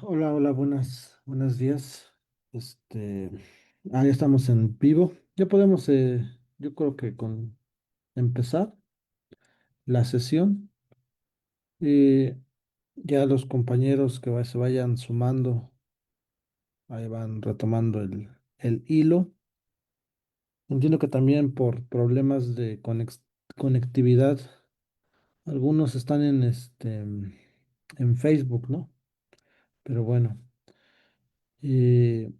Hola, hola, buenos días. Ya estamos en vivo. Ya podemos, yo creo que con empezar la sesión. eh, ya los compañeros que se vayan sumando, ahí van retomando el hilo. Entiendo que también por problemas de conectividad, algunos están en Facebook, ¿no? Pero bueno. eh,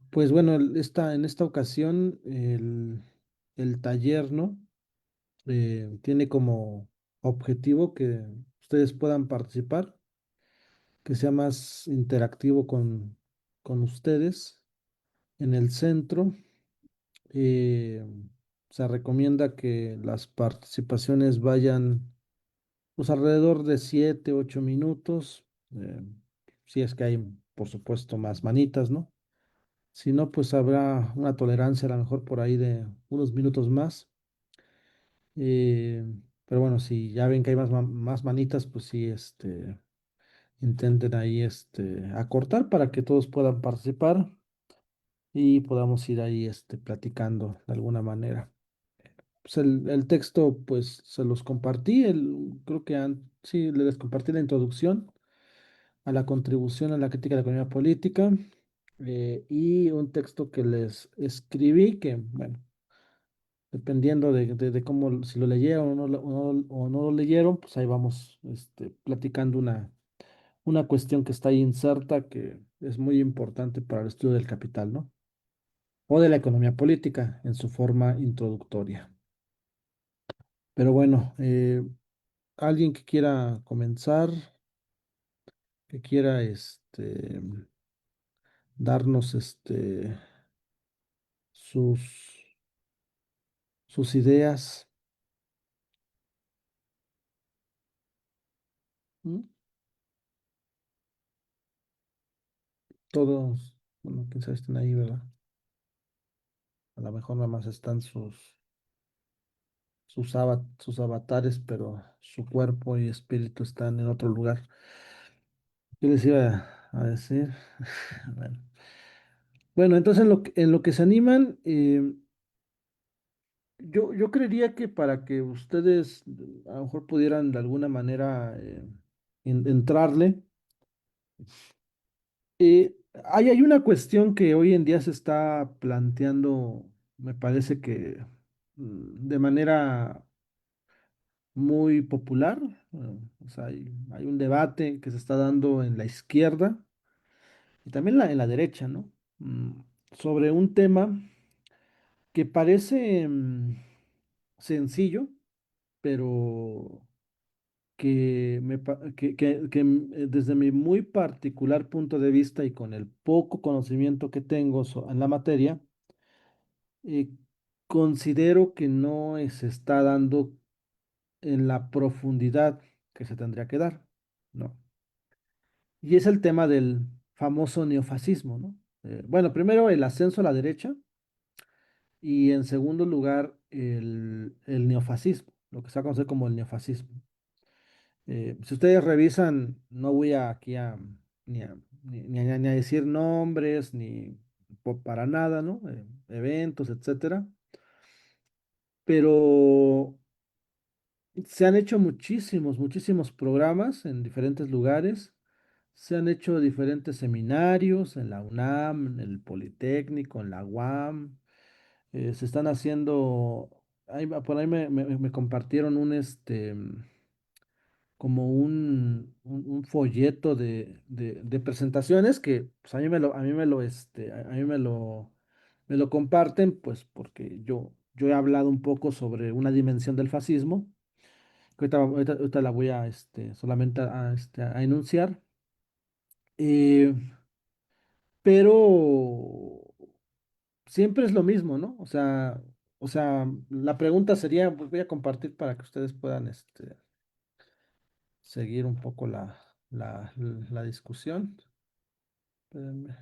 Pues bueno, en esta ocasión el taller, ¿no? Tiene como objetivo que ustedes puedan participar, que sea más interactivo con ustedes. En el centro eh, se recomienda que las participaciones vayan pues alrededor de 7, 8 minutos, si es que hay, por supuesto, más manitas, ¿no? Si no, pues habrá una tolerancia a lo mejor por ahí de unos minutos más. eh, pero bueno, si ya ven que hay más manitas, pues sí, intenten ahí acortar para que todos puedan participar y podamos ir ahí platicando de alguna manera. Pues el texto, pues se los compartí, creo que sí, les compartí la introducción a la contribución a la crítica de la economía política, y un texto que les escribí que, bueno, dependiendo de cómo, si lo leyeron o no, o no lo leyeron, pues ahí vamos platicando una cuestión que está ahí inserta que es muy importante para el estudio del capital, ¿no? O de la economía política en su forma introductoria. Pero bueno, alguien que quiera comenzar, que quiera darnos sus, sus ideas. ¿M? Todos, bueno, quién sabe, están ahí, ¿verdad? A lo mejor nada más están sus avatares, pero su cuerpo y espíritu están en otro lugar. ¿Qué les iba a decir? Bueno, bueno, entonces en lo que se animan, yo creería que para que ustedes a lo mejor pudieran de alguna manera entrarle, hay una cuestión que hoy en día se está planteando, me parece que de manera muy popular. O sea, hay un debate que se está dando en la izquierda y también en la derecha, ¿no? Mm, Sobre un tema que parece sencillo, pero desde mi muy particular punto de vista y con el poco conocimiento que tengo en la materia, eh, considero que no se está dando en la profundidad que se tendría que dar, ¿no? Y es el tema del famoso neofascismo, ¿no? Bueno, primero el ascenso a la derecha y en segundo lugar el neofascismo, lo que se va a conocer como el neofascismo. Si ustedes revisan, no voy aquí ni a, ni a decir nombres, ni para nada, ¿no? Eventos, etcétera. Pero se han hecho muchísimos programas en diferentes lugares. Se han hecho diferentes seminarios en la UNAM, en el Politécnico, en la UAM. Se están haciendo, por ahí me compartieron como un folleto de presentaciones que pues, a mí me lo comparten, pues porque yo he hablado un poco sobre una dimensión del fascismo, que ahorita la voy a solamente a enunciar. eh, pero siempre es lo mismo, ¿no? O sea, la pregunta sería, pues voy a compartir para que ustedes puedan seguir un poco la discusión. Espérenme,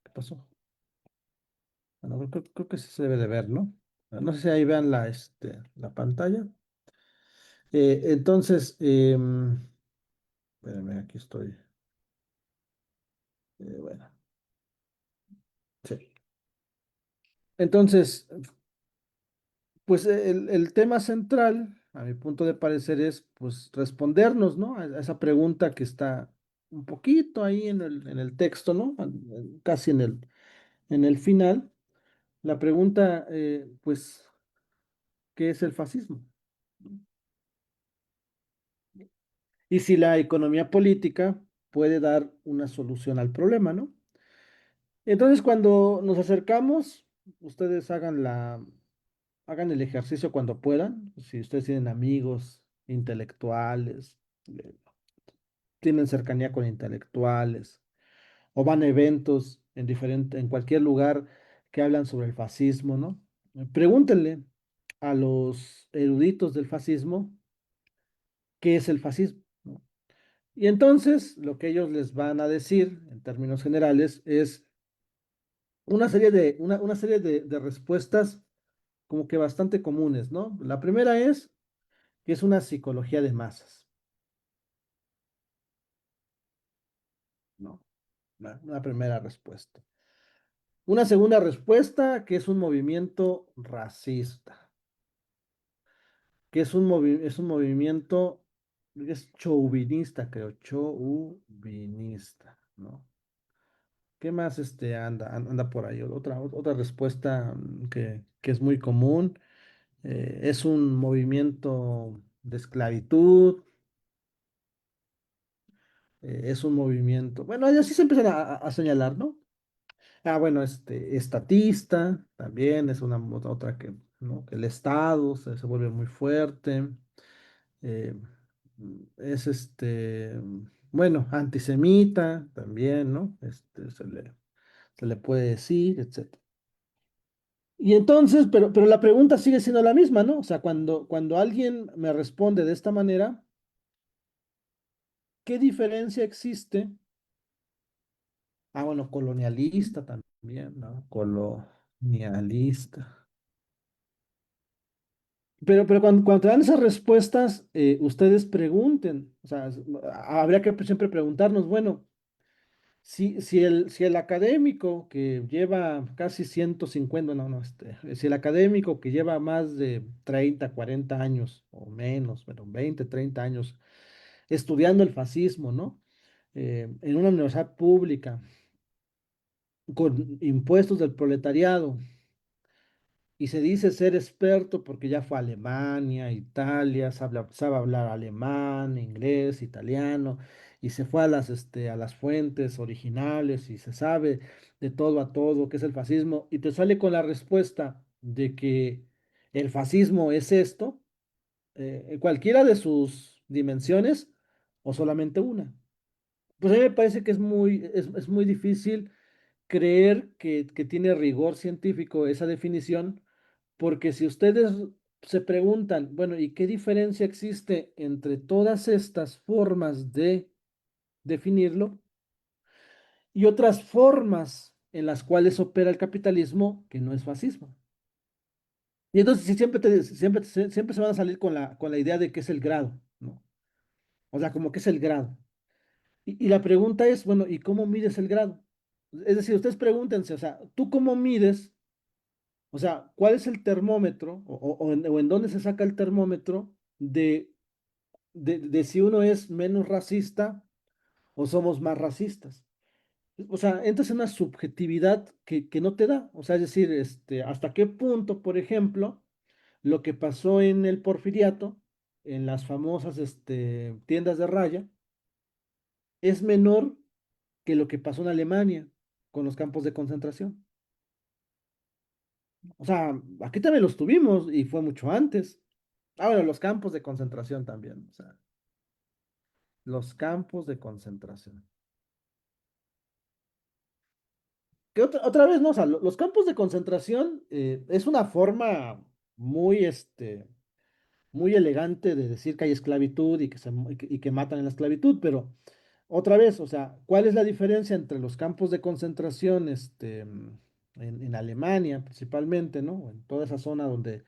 ¿qué pasó? Bueno, creo que sí se debe de ver, ¿no? No sé si ahí vean la pantalla. Entonces, espérenme, aquí estoy. Entonces, pues el tema central, a mi punto de parecer, es pues respondernos, ¿no? A esa pregunta que está un poquito ahí en el texto, ¿no? Casi en el final. La pregunta, pues, ¿qué es el fascismo? Y si la economía política puede dar una solución al problema, ¿no? Entonces, cuando nos acercamos, ustedes hagan el ejercicio cuando puedan. Si ustedes tienen amigos intelectuales, eh, tienen cercanía con intelectuales, o van a eventos en cualquier lugar que hablan sobre el fascismo, ¿no? Pregúntenle a los eruditos del fascismo qué es el fascismo, ¿no? Y entonces lo que ellos les van a decir en términos generales es una serie de respuestas como que bastante comunes, ¿no? La primera es que es una psicología de masas, ¿no? Una primera respuesta. Una segunda respuesta que es un movimiento racista, que es un movimiento, es chauvinista, creo, chauvinista, ¿no? ¿Qué más anda por ahí? Otra respuesta que es muy común, es un movimiento de esclavitud, es un movimiento, bueno, y así se empiezan a señalar, ¿no? Ah, bueno, estatista también es una otra que, ¿no? Que el Estado se vuelve muy fuerte. eh, es bueno, antisemita también, ¿no? Se le puede decir, etcétera. Y entonces, pero la pregunta sigue siendo la misma, ¿no? O sea, cuando alguien me responde de esta manera, ¿qué diferencia existe? Ah, bueno, colonialista también, ¿no? Colonialista. Pero cuando te dan esas respuestas, ustedes pregunten, o sea, habría que siempre preguntarnos, bueno, si el académico que lleva casi 150, no, no, si el académico que lleva más de 30, 40 años o menos, bueno, 20, 30 años estudiando el fascismo, ¿no? En una universidad pública, con impuestos del proletariado, y se dice ser experto porque ya fue a Alemania, Italia, sabe hablar alemán, inglés, italiano, y se fue a a las fuentes originales y se sabe de todo a todo qué es el fascismo, y te sale con la respuesta de que el fascismo es esto, en cualquiera de sus dimensiones o solamente una. Pues a mí me parece que es muy difícil creer que tiene rigor científico esa definición, porque si ustedes se preguntan, bueno, ¿y qué diferencia existe entre todas estas formas de definirlo y otras formas en las cuales opera el capitalismo que no es fascismo? Y entonces si siempre se van a salir con con la idea de qué es el grado, ¿no? O sea, como que es el grado. Y la pregunta es, bueno, ¿y cómo mides el grado? Es decir, ustedes pregúntense, o sea, ¿tú cómo mides? O sea, ¿cuál es el termómetro o en dónde se saca el termómetro de si uno es menos racista o somos más racistas? O sea, entras en una subjetividad que no te da. O sea, es decir, hasta qué punto, por ejemplo, lo que pasó en el Porfiriato, en las famosas tiendas de raya, es menor que lo que pasó en Alemania con los campos de concentración. O sea, aquí también los tuvimos y fue mucho antes. Ah, bueno, los campos de concentración también. O sea, los campos de concentración. Que otra vez, no, o sea, los campos de concentración es una forma muy, muy elegante de decir que hay esclavitud y que matan en la esclavitud, pero otra vez, o sea, ¿cuál es la diferencia entre los campos de concentración, en Alemania principalmente, ¿no? En toda esa zona donde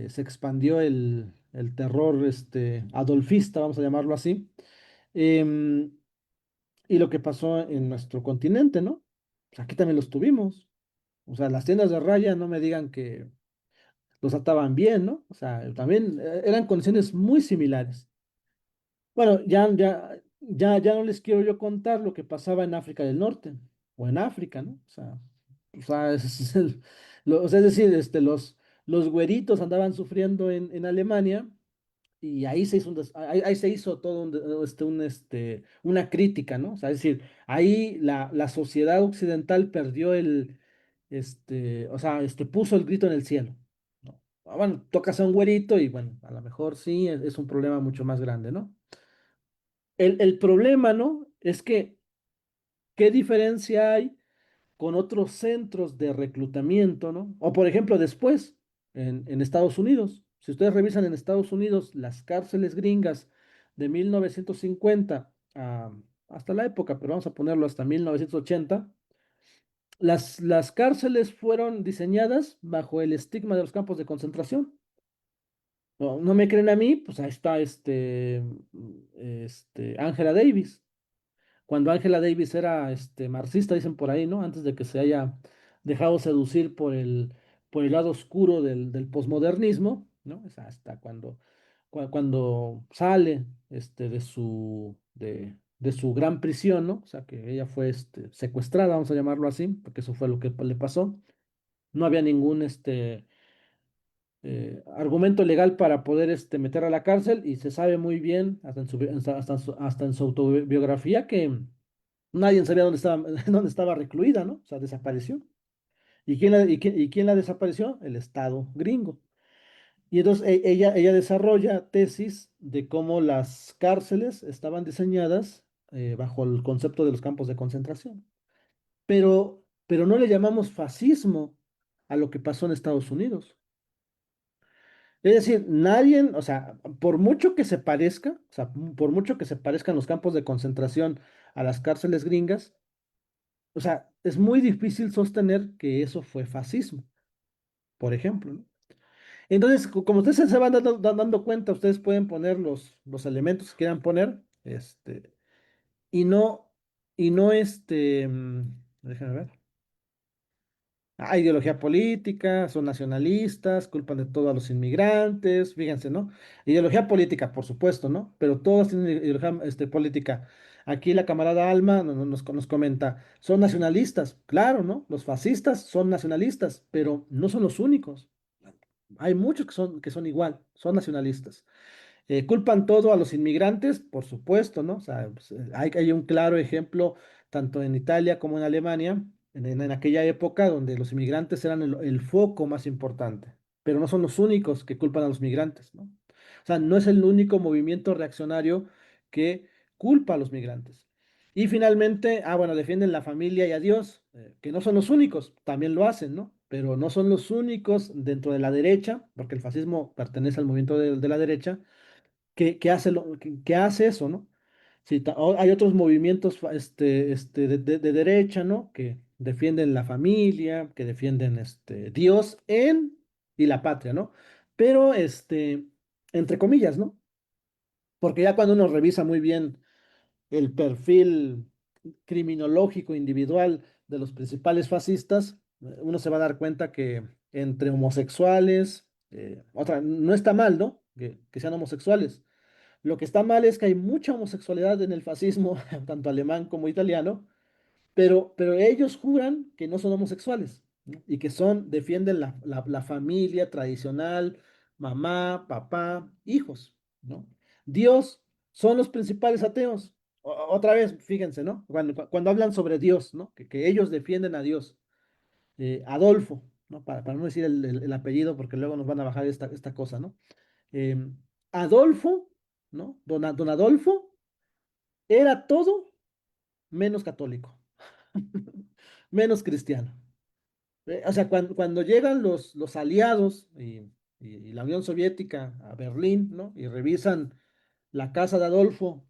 se expandió el terror, adolfista, vamos a llamarlo así, em, y lo que pasó en nuestro continente, ¿no? Pues aquí también los tuvimos. O sea, las tiendas de raya no me digan que los ataban bien, ¿no? O sea, también eran condiciones muy similares. Bueno, ya no les quiero yo contar lo que pasaba en África del Norte o en África, ¿no? O sea, ese es o sea, es decir, los güeritos andaban sufriendo en Alemania y ahí se hizo, ahí se hizo todo una crítica, ¿no? O sea, es decir, ahí la sociedad occidental perdió o sea, puso el grito en el cielo, ¿no? Bueno, tocas a un güerito y bueno, a lo mejor sí, es un problema mucho más grande, ¿no? El problema, ¿no? Es que, ¿qué diferencia hay con otros centros de reclutamiento, ¿no? O por ejemplo, después, en Estados Unidos. Si ustedes revisan en Estados Unidos las cárceles gringas de 1950 hasta la época, pero vamos a ponerlo hasta 1980, las cárceles fueron diseñadas bajo el estigma de los campos de concentración. No, no me creen a mí, pues ahí está Angela Davis. Cuando Angela Davis era marxista, dicen por ahí, ¿no? Antes de que se haya dejado seducir por el lado oscuro del posmodernismo, ¿no? Es hasta cuando sale de su gran prisión, ¿no? O sea, que ella fue secuestrada, vamos a llamarlo así, porque eso fue lo que le pasó. No había ningún argumento legal para poder meterla a la cárcel y se sabe muy bien, hasta en su autobiografía, que nadie sabía dónde estaba, dónde estaba recluida, ¿no? O sea, desapareció. ¿Y quién la desapareció? El Estado gringo. Y entonces ella desarrolla tesis de cómo las cárceles estaban diseñadas bajo el concepto de los campos de concentración. Pero no le llamamos fascismo a lo que pasó en Estados Unidos. Es decir, nadie, o sea, por mucho que se parezca, o sea, por mucho que se parezcan los campos de concentración a las cárceles gringas, o sea, es muy difícil sostener que eso fue fascismo, por ejemplo, ¿no? Entonces, como ustedes se van dando cuenta, ustedes pueden poner los elementos que quieran poner, y no, déjame ver. Ideología política, son nacionalistas, culpan de todo a los inmigrantes, fíjense, ¿no? Ideología política, por supuesto, ¿no? Pero todos tienen ideología política. Aquí la camarada Alma nos comenta, son nacionalistas, claro, ¿no? Los fascistas son nacionalistas, pero no son los únicos. Hay muchos que son igual, son nacionalistas. ¿Culpan todo a los inmigrantes? Por supuesto, ¿no? O sea, pues, hay un claro ejemplo tanto en Italia como en Alemania, en aquella época donde los inmigrantes eran el foco más importante, pero no son los únicos que culpan a los migrantes, ¿no? O sea, no es el único movimiento reaccionario que culpa a los migrantes. Y finalmente, bueno, defienden la familia y a Dios, que no son los únicos, también lo hacen, ¿no? Pero no son los únicos dentro de la derecha, porque el fascismo pertenece al movimiento de la derecha que hace eso, ¿no? Sí, hay otros movimientos de derecha, ¿no? Que defienden la familia, que defienden Dios y la patria, ¿no? Pero, entre comillas, ¿no? Porque ya cuando uno revisa muy bien el perfil criminológico individual de los principales fascistas, uno se va a dar cuenta que entre homosexuales, no está mal, ¿no? Que sean homosexuales. Lo que está mal es que hay mucha homosexualidad en el fascismo, tanto alemán como italiano, pero ellos juran que no son homosexuales, ¿no? Y que defienden la familia tradicional, mamá, papá, hijos, ¿no? Dios son los principales ateos. Otra vez, fíjense, ¿no? Cuando hablan sobre Dios, ¿no? Que ellos defienden a Dios. Adolfo, ¿no? Para no decir el apellido, porque luego nos van a bajar esta cosa, ¿no? Adolfo, ¿no? Don Adolfo era todo menos católico, menos cristiano. O sea, cuando llegan los aliados y la Unión Soviética a Berlín, ¿no? Y revisan la casa de Adolfo,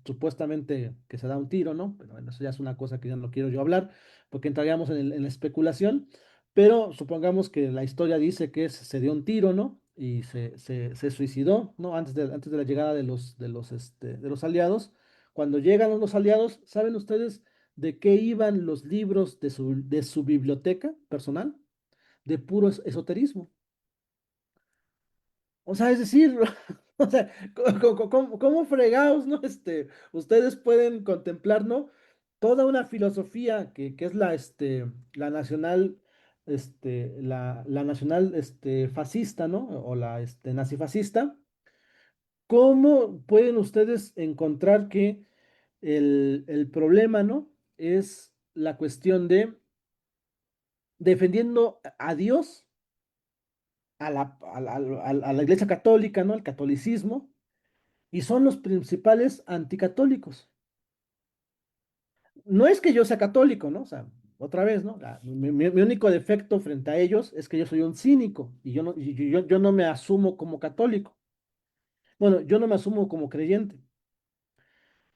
supuestamente que se da un tiro, ¿no? Pero bueno, eso ya es una cosa que ya no quiero yo hablar, porque entraríamos en la especulación, pero supongamos que la historia dice que se dio un tiro, ¿no? Y se suicidó, ¿no? Antes de la llegada de los aliados. Cuando llegan los aliados, ¿saben ustedes de qué iban los libros de su biblioteca personal, de puro esoterismo. O sea, es decir, o sea, ¿cómo fregados, no? Ustedes pueden contemplar, ¿no? Toda una filosofía que es la nacional, la nacional, fascista, ¿no? O la, nazifascista. ¿Cómo pueden ustedes encontrar que el problema, ¿no? Es la cuestión de defendiendo a Dios, a la Iglesia Católica, ¿no? Al catolicismo, y son los principales anticatólicos. No es que yo sea católico, ¿no? O sea, otra vez, ¿no? Mi único defecto frente a ellos es que yo soy un cínico y yo no me asumo como católico. Bueno, yo no me asumo como creyente.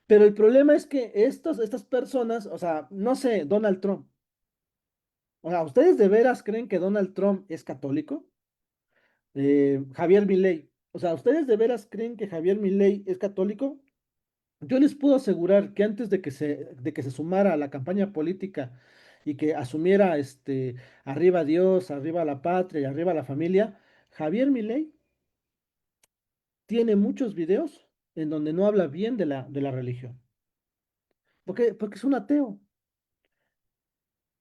Pero el problema es que estas personas, o sea, no sé, Donald Trump. O sea, ¿ustedes de veras creen que Donald Trump es católico? Javier Milei. O sea, ¿ustedes de veras creen que Javier Milei es católico? Yo les puedo asegurar que antes de que se sumara a la campaña política y que asumiera arriba Dios, arriba la patria y arriba la familia, Javier Milei tiene muchos videos en donde no habla bien de la religión. ¿Por qué? Porque es un ateo,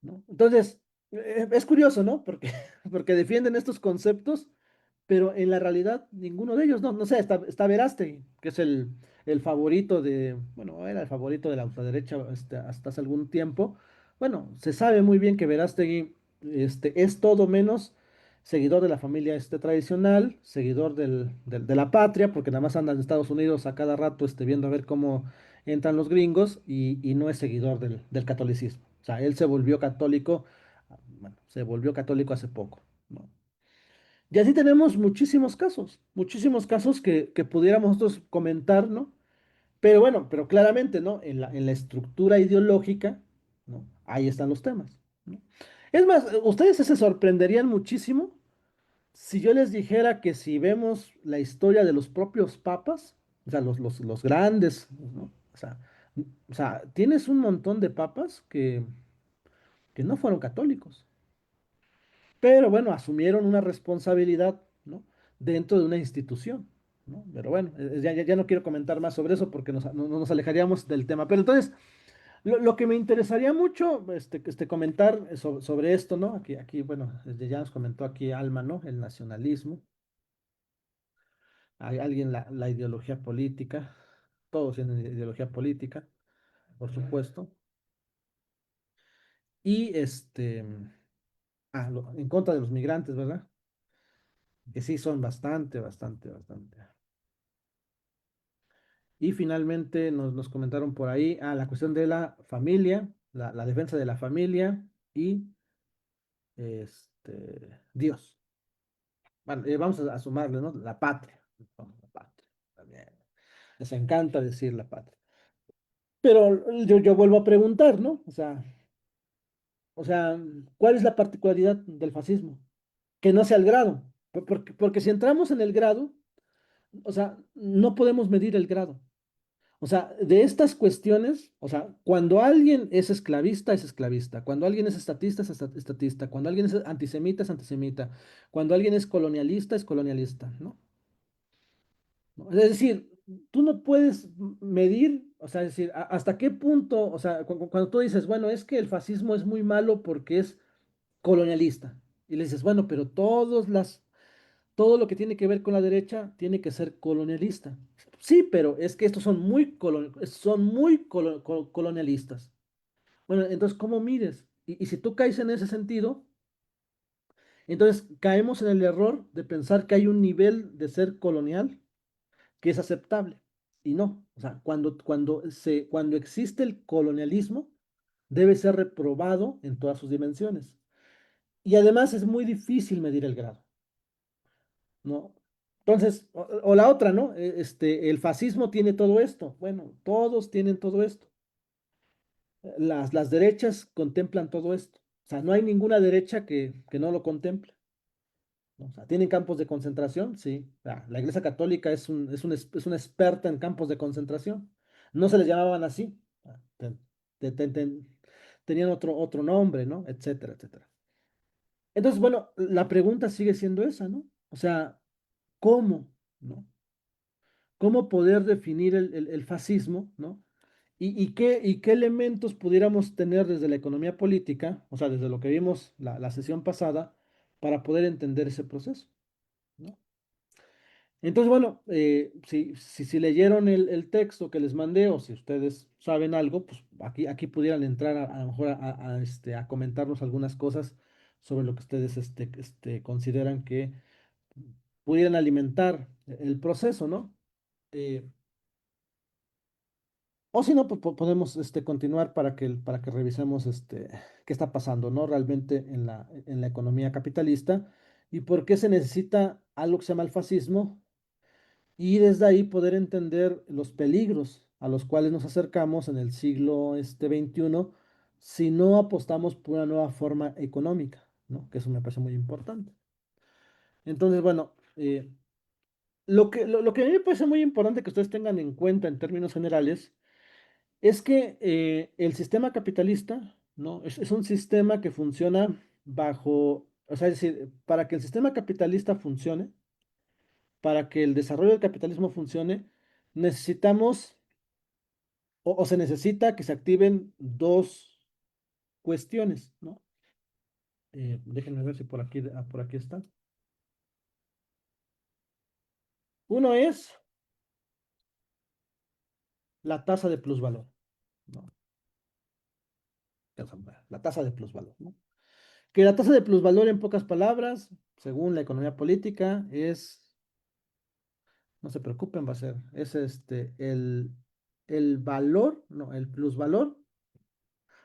¿no? Entonces, es curioso, ¿no? Porque, porque defienden estos conceptos, pero en la realidad ninguno de ellos, no sé, está Verástegui, que es el favorito bueno, era el favorito de la ultraderecha hasta hace algún tiempo. Bueno, se sabe muy bien que Verástegui es todo menos seguidor de la familia tradicional, seguidor de la patria, porque nada más anda en Estados Unidos a cada rato viendo a ver cómo entran los gringos y no es seguidor del catolicismo. O sea, él se volvió católico, bueno, se volvió católico hace poco, ¿no? Y así tenemos muchísimos casos que pudiéramos nosotros comentar, ¿no? Pero bueno, pero claramente, ¿no? En la estructura ideológica, ¿no? Ahí están los temas, ¿no? Es más, ustedes se sorprenderían muchísimo si yo les dijera que si vemos la historia de los propios papas, o sea, los grandes, ¿no? O sea, tienes un montón de papas que no fueron católicos. Pero bueno, asumieron una responsabilidad, ¿no? Dentro de una institución, ¿no? Pero bueno, ya no quiero comentar más sobre eso porque no nos alejaríamos del tema. Pero entonces, lo que me interesaría mucho comentar sobre esto, ¿no? Bueno, ya nos comentó aquí Alma, ¿no? El nacionalismo, hay alguien la ideología política, todos tienen ideología política, por supuesto, y en contra de los migrantes, ¿verdad? Que sí son bastante. Y finalmente nos comentaron por ahí, la cuestión de la familia, la defensa de la familia y Dios. Bueno, vamos a sumarle, ¿no? La patria. ¿No? La patria. También. Les encanta decir la patria. Pero yo vuelvo a preguntar, ¿no? O sea, ¿cuál es la particularidad del fascismo? Que no sea el grado. Porque si entramos en el grado, o sea, no podemos medir el grado. O sea, de estas cuestiones, o sea, cuando alguien es esclavista, es esclavista. Cuando alguien es estatista, es estatista. Cuando alguien es antisemita. Cuando alguien es colonialista, es colonialista, ¿no? ¿No? Es decir, tú no puedes medir, o sea, es decir, hasta qué punto, o sea, cuando tú dices, bueno, es que el fascismo es muy malo porque es colonialista. Y le dices, bueno, pero todo lo que tiene que ver con la derecha tiene que ser colonialista. Sí, pero es que estos son muy colonialistas. Bueno, entonces, ¿cómo mides? Y si tú caes en ese sentido, entonces caemos en el error de pensar que hay un nivel de ser colonial que es aceptable. Y no, o sea, cuando existe el colonialismo, debe ser reprobado en todas sus dimensiones. Y además es muy difícil medir el grado. ¿No? Entonces, o la otra, ¿no? El fascismo tiene todo esto. Bueno, todos tienen todo esto. Las derechas contemplan todo esto. O sea, no hay ninguna derecha que no lo contemple, ¿no? O sea, ¿tienen campos de concentración? Sí. La Iglesia Católica es una experta en campos de concentración. No se les llamaban así. te- te- te- tenían otro nombre, ¿no? Etcétera, etcétera. Entonces, bueno, la pregunta sigue siendo esa, ¿no? O sea, ¿cómo, ¿no? ¿Cómo poder definir el fascismo, ¿no? ¿Y qué elementos pudiéramos tener desde la economía política, o sea, desde lo que vimos la sesión pasada, para poder entender ese proceso, ¿no? Entonces, bueno, si leyeron el texto que les mandé o si ustedes saben algo, pues aquí pudieran entrar a lo mejor a comentarnos algunas cosas sobre lo que ustedes consideran que pudieran alimentar el proceso, ¿no? Eh, o si no, pues podemos continuar para que revisemos qué está pasando, ¿no? Realmente en la economía capitalista y por qué se necesita algo que se llama el fascismo y desde ahí poder entender los peligros a los cuales nos acercamos en el siglo XXI si no apostamos por una nueva forma económica, ¿no? Que eso me parece muy importante. Entonces, bueno, lo que a mí me parece muy importante que ustedes tengan en cuenta en términos generales es que el sistema capitalista, ¿no? Es un sistema que funciona bajo, o sea, es decir, para que el sistema capitalista funcione, para que el desarrollo del capitalismo funcione, necesitamos o se necesita que se activen dos cuestiones, ¿no? Déjenme ver si por aquí está. Uno es la tasa de plusvalor, ¿no? La tasa de plusvalor, ¿no? Que la tasa de plusvalor, en pocas palabras, según la economía política, no se preocupen, va a ser, es el valor, no, el plusvalor,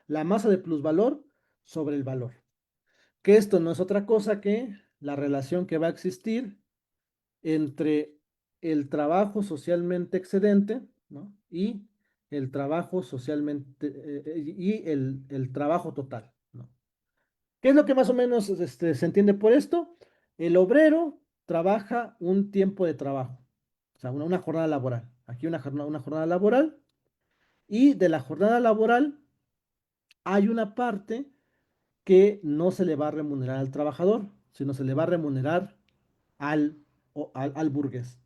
la masa de plusvalor sobre el valor. Que esto no es otra cosa que la relación que va a existir entre el trabajo socialmente excedente, ¿no? Y el trabajo socialmente, y el trabajo total, ¿no? ¿Qué es lo que más o menos se entiende por esto? El obrero trabaja un tiempo de trabajo, o sea, una jornada laboral. Aquí una jornada laboral, y de la jornada laboral hay una parte que no se le va a remunerar al trabajador, sino se le va a remunerar al, al burgués.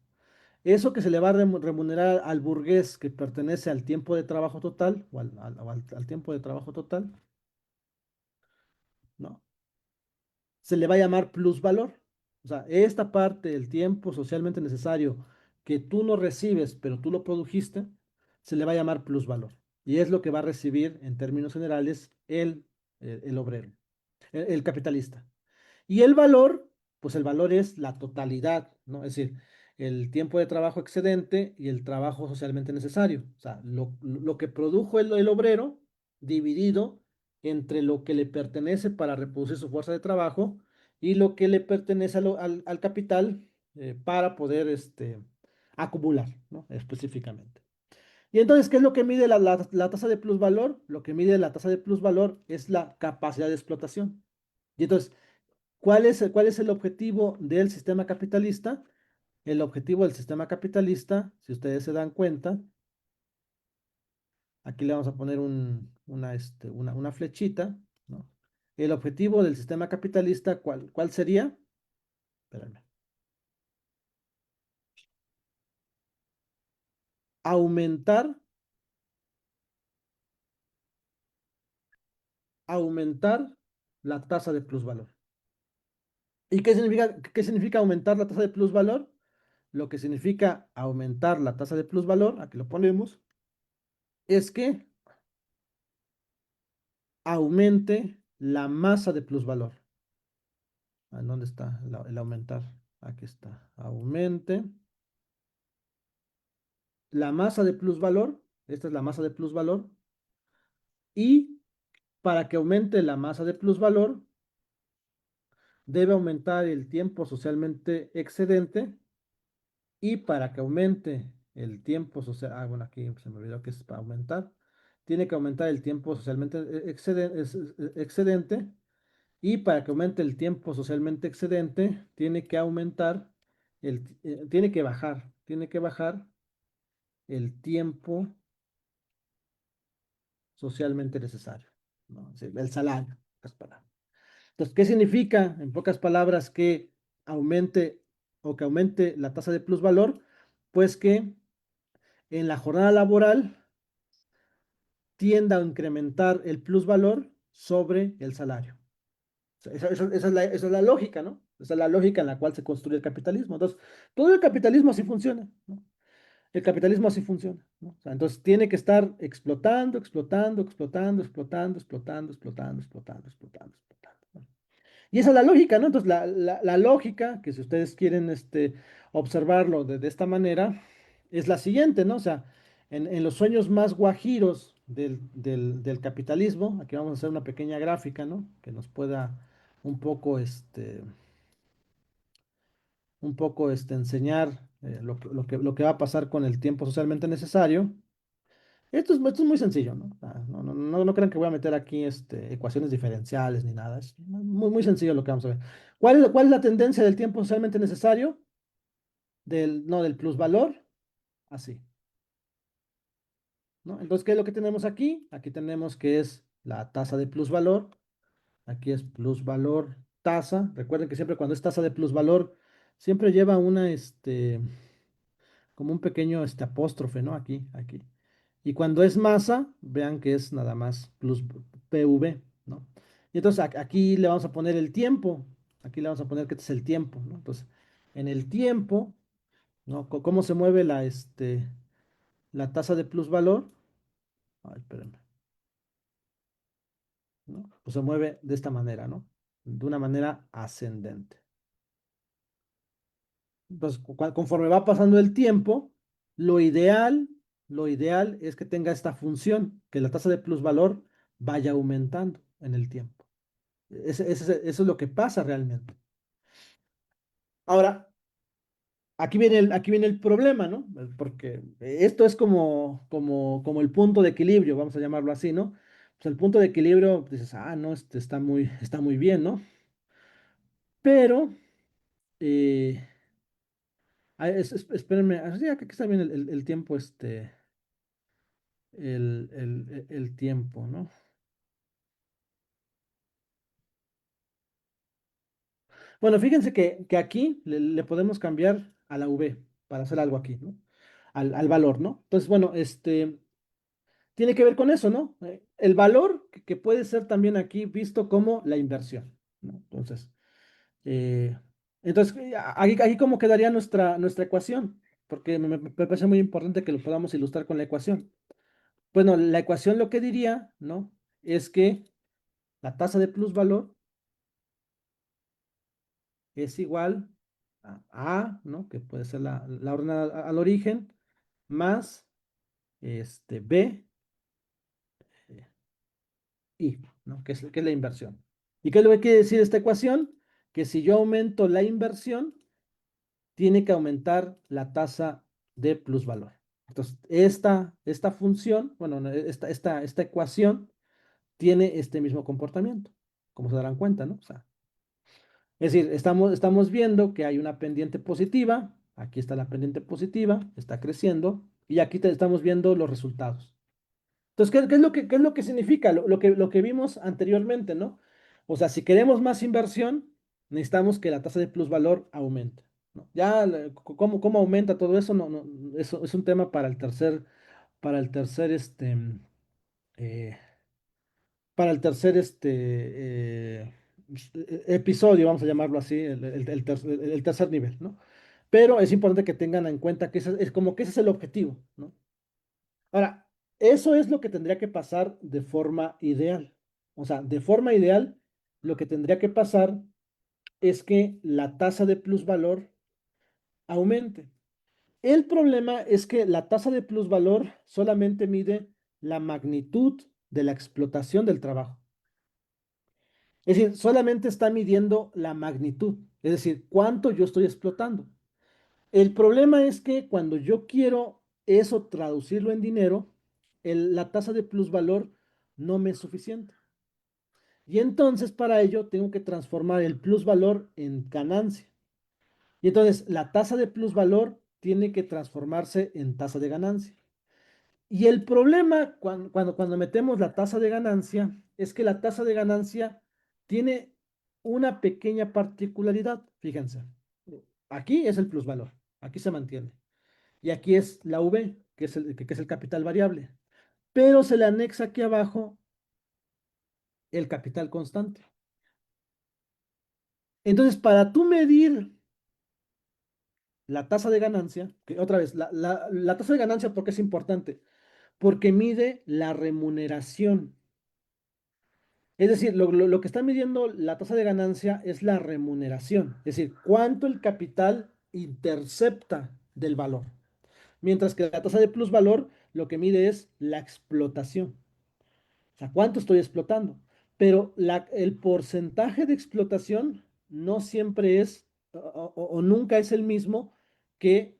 Eso que se le va a remunerar al burgués que pertenece al tiempo de trabajo total, o al tiempo de trabajo total, ¿no? Se le va a llamar plusvalor. O sea, esta parte del tiempo socialmente necesario que tú no recibes, pero tú lo produjiste, se le va a llamar plusvalor. Y es lo que va a recibir en términos generales el obrero, el capitalista. Y el valor, pues el valor es la totalidad, ¿no? Es decir, el tiempo de trabajo excedente y el trabajo socialmente necesario. O sea, lo que produjo el obrero dividido entre lo que le pertenece para reproducir su fuerza de trabajo y lo que le pertenece al capital para poder acumular, ¿no? Específicamente. Y entonces, ¿qué es lo que mide la tasa de plusvalor? Lo que mide la tasa de plusvalor es la capacidad de explotación. Y entonces, ¿cuál es el objetivo del sistema capitalista? El objetivo del sistema capitalista, si ustedes se dan cuenta, aquí le vamos a poner una flechita, ¿no? El objetivo del sistema capitalista, ¿cuál sería? Espérame. Aumentar, aumentar la tasa de plusvalor. ¿Y qué significa aumentar la tasa de plusvalor? Lo que significa aumentar la tasa de plusvalor, aquí lo ponemos, es que aumente la masa de plusvalor. ¿Dónde está el aumentar? Aquí está. Aumente la masa de plusvalor. Esta es la masa de plusvalor. Y para que aumente la masa de plusvalor, debe aumentar el tiempo socialmente excedente. Y para que aumente el tiempo social, bueno, aquí se me olvidó que es para aumentar. Tiene que aumentar el tiempo socialmente excedente. Y para que aumente el tiempo socialmente excedente, tiene que bajar el tiempo socialmente necesario, ¿no? Es el salario, en pocas palabras. Entonces, ¿qué significa, en pocas palabras, que aumente o que aumente la tasa de plusvalor? Pues que en la jornada laboral tienda a incrementar el plusvalor sobre el salario. Esa es la lógica, ¿no? Esa es la lógica en la cual se construye el capitalismo. Entonces, todo el capitalismo así funciona, ¿no? El capitalismo así funciona, ¿no? O sea, entonces tiene que estar explotando, explotando, explotando, explotando, explotando, explotando, explotando, explotando, explotando, ¿no? Y esa es la lógica, ¿no? Entonces, la lógica, que si ustedes quieren observarlo de esta manera, es la siguiente, ¿no? O sea, en los sueños más guajiros del capitalismo, aquí vamos a hacer una pequeña gráfica, ¿no? Que nos pueda un poco, enseñar lo que va a pasar con el tiempo socialmente necesario. Esto es muy sencillo, ¿no? No crean que voy a meter aquí ecuaciones diferenciales ni nada. Es muy, muy sencillo lo que vamos a ver. ¿Cuál es la tendencia del tiempo socialmente necesario? No, del plusvalor, así, ¿no? Entonces, ¿qué es lo que tenemos aquí? Aquí tenemos que es la tasa de plusvalor. Aquí es plusvalor tasa. Recuerden que siempre cuando es tasa de plusvalor, siempre lleva como un pequeño apóstrofe, ¿no? Aquí. Y cuando es masa, vean que es nada más plus PV, ¿no? Y entonces aquí le vamos a poner el tiempo. Aquí le vamos a poner que este es el tiempo, ¿no? Entonces, en el tiempo, ¿no? ¿Cómo se mueve la tasa de plusvalor? Ay, espérenme, ¿no? Pues se mueve de esta manera, ¿no? De una manera ascendente. Entonces, conforme va pasando el tiempo, lo ideal, lo ideal es que tenga esta función, que la tasa de plusvalor vaya aumentando en el tiempo. Eso es lo que pasa realmente. Ahora, aquí viene el problema, ¿no? Porque esto es como el punto de equilibrio, vamos a llamarlo así, ¿no? Pues el punto de equilibrio, dices, no, está muy bien, ¿no? Pero, eh, espérenme, sí, aquí está bien el tiempo, el tiempo, ¿no? Bueno, fíjense que aquí le podemos cambiar a la V para hacer algo aquí, ¿no? Al valor, ¿no? Entonces, bueno, tiene que ver con eso, ¿no? El valor que puede ser también aquí visto como la inversión, ¿no? Eh, entonces, aquí cómo quedaría nuestra ecuación, porque me parece muy importante que lo podamos ilustrar con la ecuación. Bueno, la ecuación lo que diría, ¿no? Es que la tasa de plusvalor es igual a, ¿no? Que puede ser la ordenada al origen, más B eh, I, ¿no? Que es la inversión. ¿Y qué es lo que quiere decir esta ecuación? Que si yo aumento la inversión, tiene que aumentar la tasa de plusvalor. Entonces, esta función, bueno, no, esta ecuación tiene este mismo comportamiento, como se darán cuenta, ¿no? O sea, es decir, estamos viendo que hay una pendiente positiva, aquí está la pendiente positiva, está creciendo, y aquí estamos viendo los resultados. Entonces, ¿qué es lo que significa? Lo que vimos anteriormente, ¿no? O sea, si queremos más inversión, necesitamos que la tasa de plusvalor aumente, ¿no? Ya, ¿cómo aumenta todo eso? No, no, eso es un tema eh, para el tercer episodio, vamos a llamarlo así, el tercer nivel, ¿no? Pero es importante que tengan en cuenta que es como que ese es el objetivo, ¿no? Ahora, eso es lo que tendría que pasar de forma ideal. O sea, de forma ideal, lo que tendría que pasar es que la tasa de plusvalor aumente. El problema es que la tasa de plusvalor solamente mide la magnitud de la explotación del trabajo. Es decir, solamente está midiendo la magnitud, es decir, cuánto yo estoy explotando. El problema es que cuando yo quiero eso traducirlo en dinero, la tasa de plusvalor no me es suficiente. Y entonces para ello tengo que transformar el plusvalor en ganancia. Y entonces la tasa de plusvalor tiene que transformarse en tasa de ganancia. Y el problema cuando metemos la tasa de ganancia es que la tasa de ganancia tiene una pequeña particularidad. Fíjense, aquí es el plusvalor, aquí se mantiene. Y aquí es la V, que es el capital variable. Pero se le anexa aquí abajo el capital constante. Entonces, para tú medir la tasa de ganancia, que otra vez, la tasa de ganancia, ¿por qué es importante? Porque mide la remuneración. Es decir, lo que está midiendo la tasa de ganancia es la remuneración, es decir, cuánto el capital intercepta del valor. Mientras que la tasa de plusvalor lo que mide es la explotación, o sea, cuánto estoy explotando. Pero el porcentaje de explotación no siempre es o nunca es el mismo que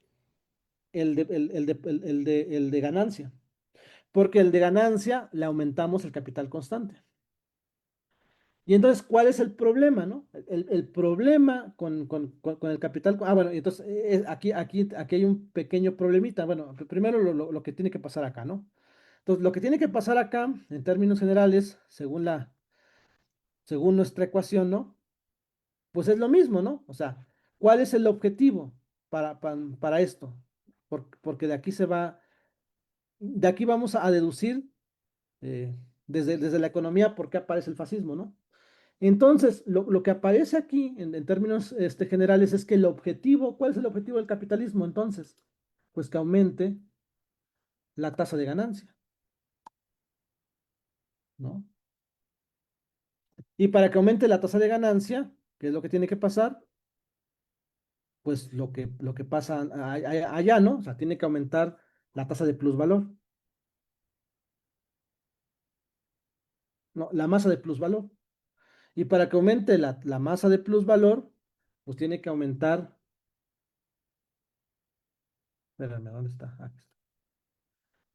el de ganancia, porque el de ganancia le aumentamos el capital constante. Y entonces, ¿cuál es el problema, no? El problema con el capital. Bueno, entonces aquí hay un pequeño problemita. Bueno, primero lo que tiene que pasar acá, ¿no? Entonces, lo que tiene que pasar acá, en términos generales, según nuestra ecuación, ¿no? Pues es lo mismo, ¿no? O sea, ¿cuál es el objetivo para esto? Porque de aquí vamos a deducir eh, desde la economía por qué aparece el fascismo, ¿no? Entonces, lo que aparece aquí en términos generales es que el objetivo, ¿cuál es el objetivo del capitalismo entonces? Pues que aumente la tasa de ganancia, ¿no? Y para que aumente la tasa de ganancia, ¿qué es lo que tiene que pasar? Pues lo que pasa allá, ¿no? O sea, tiene que aumentar la tasa de plusvalor, ¿no? La masa de plusvalor. Y para que aumente la masa de plusvalor, pues tiene que aumentar, espérame, ¿dónde está? Aquí está.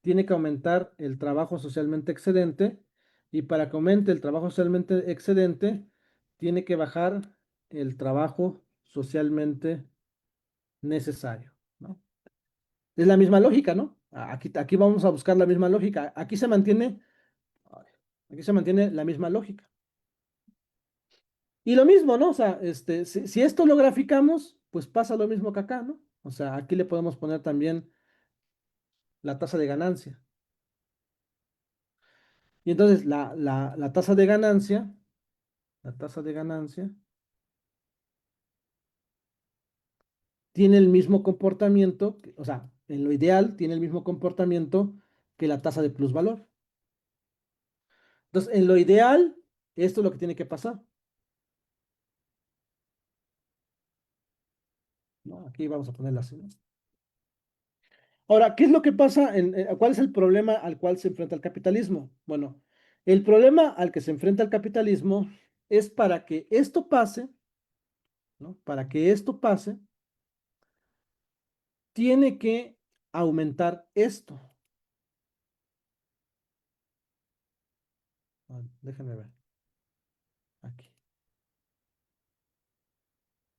Tiene que aumentar el trabajo socialmente excedente y para que aumente el trabajo socialmente excedente, tiene que bajar el trabajo socialmente necesario, ¿no? Es la misma lógica, ¿no? Aquí vamos a buscar la misma lógica. Aquí se mantiene la misma lógica. Y lo mismo, ¿no? O sea, si esto lo graficamos, pues pasa lo mismo que acá, ¿no? O sea, aquí le podemos poner también la tasa de ganancia. Y entonces la tasa de ganancia tiene el mismo comportamiento, o sea, en lo ideal tiene el mismo comportamiento que la tasa de plusvalor. Entonces, en lo ideal, esto es lo que tiene que pasar, ¿no? Aquí vamos a ponerla así, ¿no? Ahora, ¿qué es lo que pasa? ¿Cuál es el problema al cual se enfrenta el capitalismo? Bueno, el problema al que se enfrenta el capitalismo es para que esto pase, ¿no? Para que esto pase, tiene que aumentar esto. Déjenme ver aquí.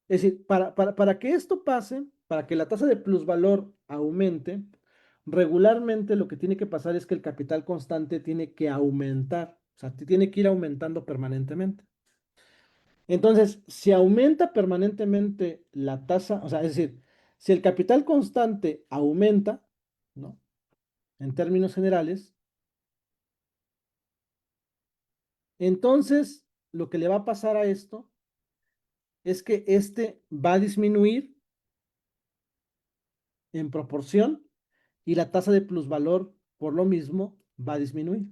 Es decir, para que esto pase, para que la tasa de plusvalor aumente, regularmente lo que tiene que pasar es que el capital constante tiene que aumentar, o sea, tiene que ir aumentando permanentemente. Entonces, si aumenta permanentemente la tasa, o sea, es decir, si el capital constante aumenta, ¿no? En términos generales, entonces lo que le va a pasar a esto es que este va a disminuir en proporción y la tasa de plusvalor, por lo mismo, va a disminuir.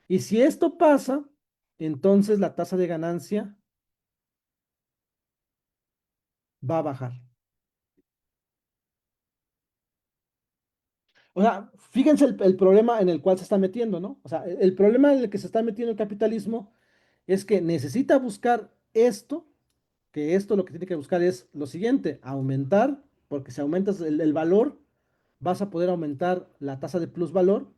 Y si esto pasa, entonces la tasa de ganancia va a bajar. O sea, fíjense el problema en el cual se está metiendo, ¿no? O sea, el problema en el que se está metiendo el capitalismo es que necesita buscar esto, que esto lo que tiene que buscar es lo siguiente, aumentar, porque si aumentas el valor, vas a poder aumentar la tasa de plusvalor,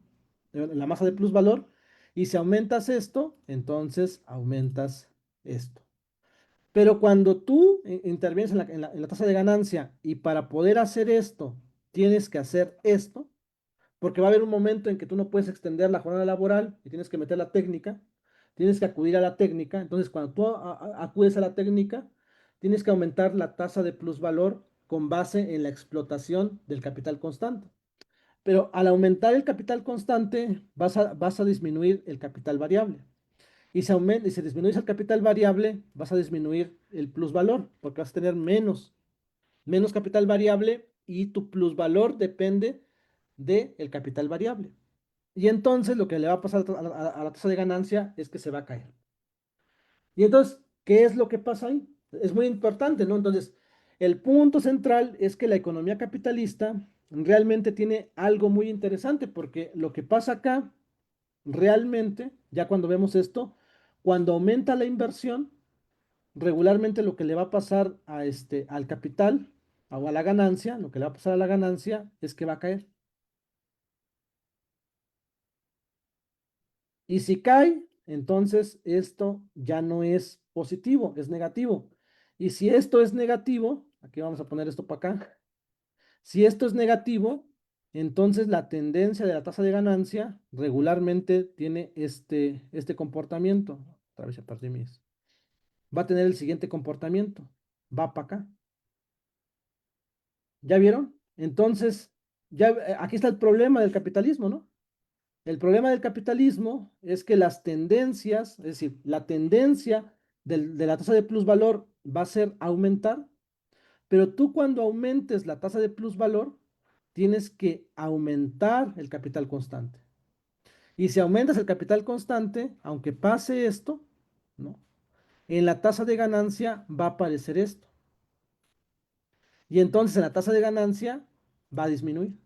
la masa de plusvalor, y si aumentas esto, entonces aumentas esto. Pero cuando tú intervienes en la tasa de ganancia y para poder hacer esto, tienes que hacer esto, porque va a haber un momento en que tú no puedes extender la jornada laboral y tienes que meter la técnica, tienes que acudir a la técnica, entonces cuando tú acudes a la técnica, tienes que aumentar la tasa de plusvalor con base en la explotación del capital constante. Pero al aumentar el capital constante, vas a disminuir el capital variable. Y si disminuyes el capital variable, vas a disminuir el plusvalor, porque vas a tener menos capital variable y tu plusvalor depende del capital variable. Y entonces lo que le va a pasar a la tasa de ganancia es que se va a caer. Y entonces, ¿qué es lo que pasa ahí? Es muy importante, ¿no? Entonces, el punto central es que la economía capitalista realmente tiene algo muy interesante, porque lo que pasa acá, realmente, ya cuando vemos esto, cuando aumenta la inversión, regularmente lo que le va a pasar al capital o a la ganancia, lo que le va a pasar a la ganancia es que va a caer. Y si cae, entonces esto ya no es positivo, es negativo. Y si esto es negativo, aquí vamos a poner esto para acá. Si esto es negativo, entonces la tendencia de la tasa de ganancia regularmente tiene este comportamiento. Otra vez a partir de mis. Va a tener el siguiente comportamiento. Va para acá. ¿Ya vieron? Entonces, ya aquí está el problema del capitalismo, ¿no? El problema del capitalismo es que las tendencias, es decir, la tendencia de la tasa de plusvalor va a ser aumentar, pero tú cuando aumentes la tasa de plusvalor, tienes que aumentar el capital constante. Y si aumentas el capital constante, aunque pase esto, ¿no? En la tasa de ganancia va a aparecer esto. Y entonces en la tasa de ganancia va a disminuir.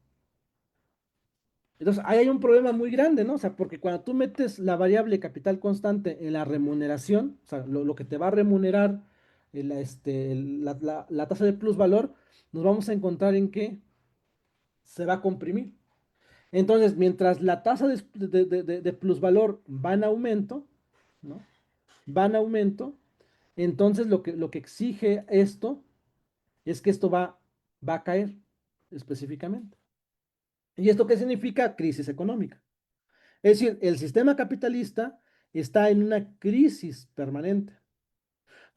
Entonces, ahí hay un problema muy grande, ¿no? O sea, porque cuando tú metes la variable capital constante en la remuneración, o sea, lo que te va a remunerar la tasa de plusvalor, nos vamos a encontrar en que se va a comprimir. Entonces, mientras la tasa de plusvalor va en aumento, ¿no? Va en aumento, entonces lo que exige esto es que esto va a caer específicamente. ¿Y esto qué significa? Crisis económica. Es decir, el sistema capitalista está en una crisis permanente.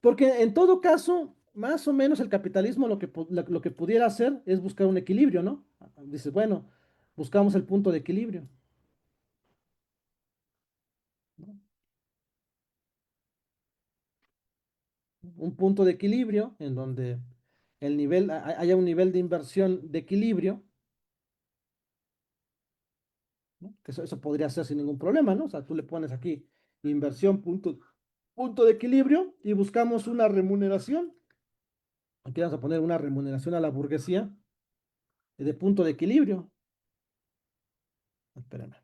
Porque en todo caso, más o menos el capitalismo lo que pudiera hacer es buscar un equilibrio, ¿no? Dices, bueno, buscamos el punto de equilibrio, ¿no? Un punto de equilibrio en donde haya un nivel de inversión de equilibrio, ¿no? Que eso podría ser sin ningún problema, ¿no? O sea, tú le pones aquí inversión, punto de equilibrio y buscamos una remuneración. Aquí vamos a poner una remuneración a la burguesía de punto de equilibrio. Espérame.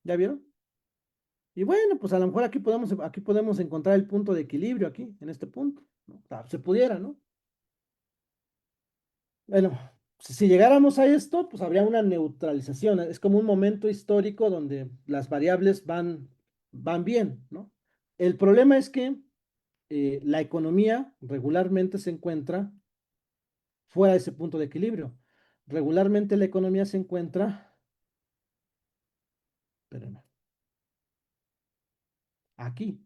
¿Ya vieron? Y bueno, pues a lo mejor aquí podemos encontrar el punto de equilibrio aquí, en este punto, ¿no? O sea, se pudiera, ¿no? Bueno, si llegáramos a esto, pues habría una neutralización. Es como un momento histórico donde las variables van bien, ¿no? El problema es que la economía regularmente se encuentra fuera de ese punto de equilibrio. Regularmente la economía se encuentra, espérenme, aquí.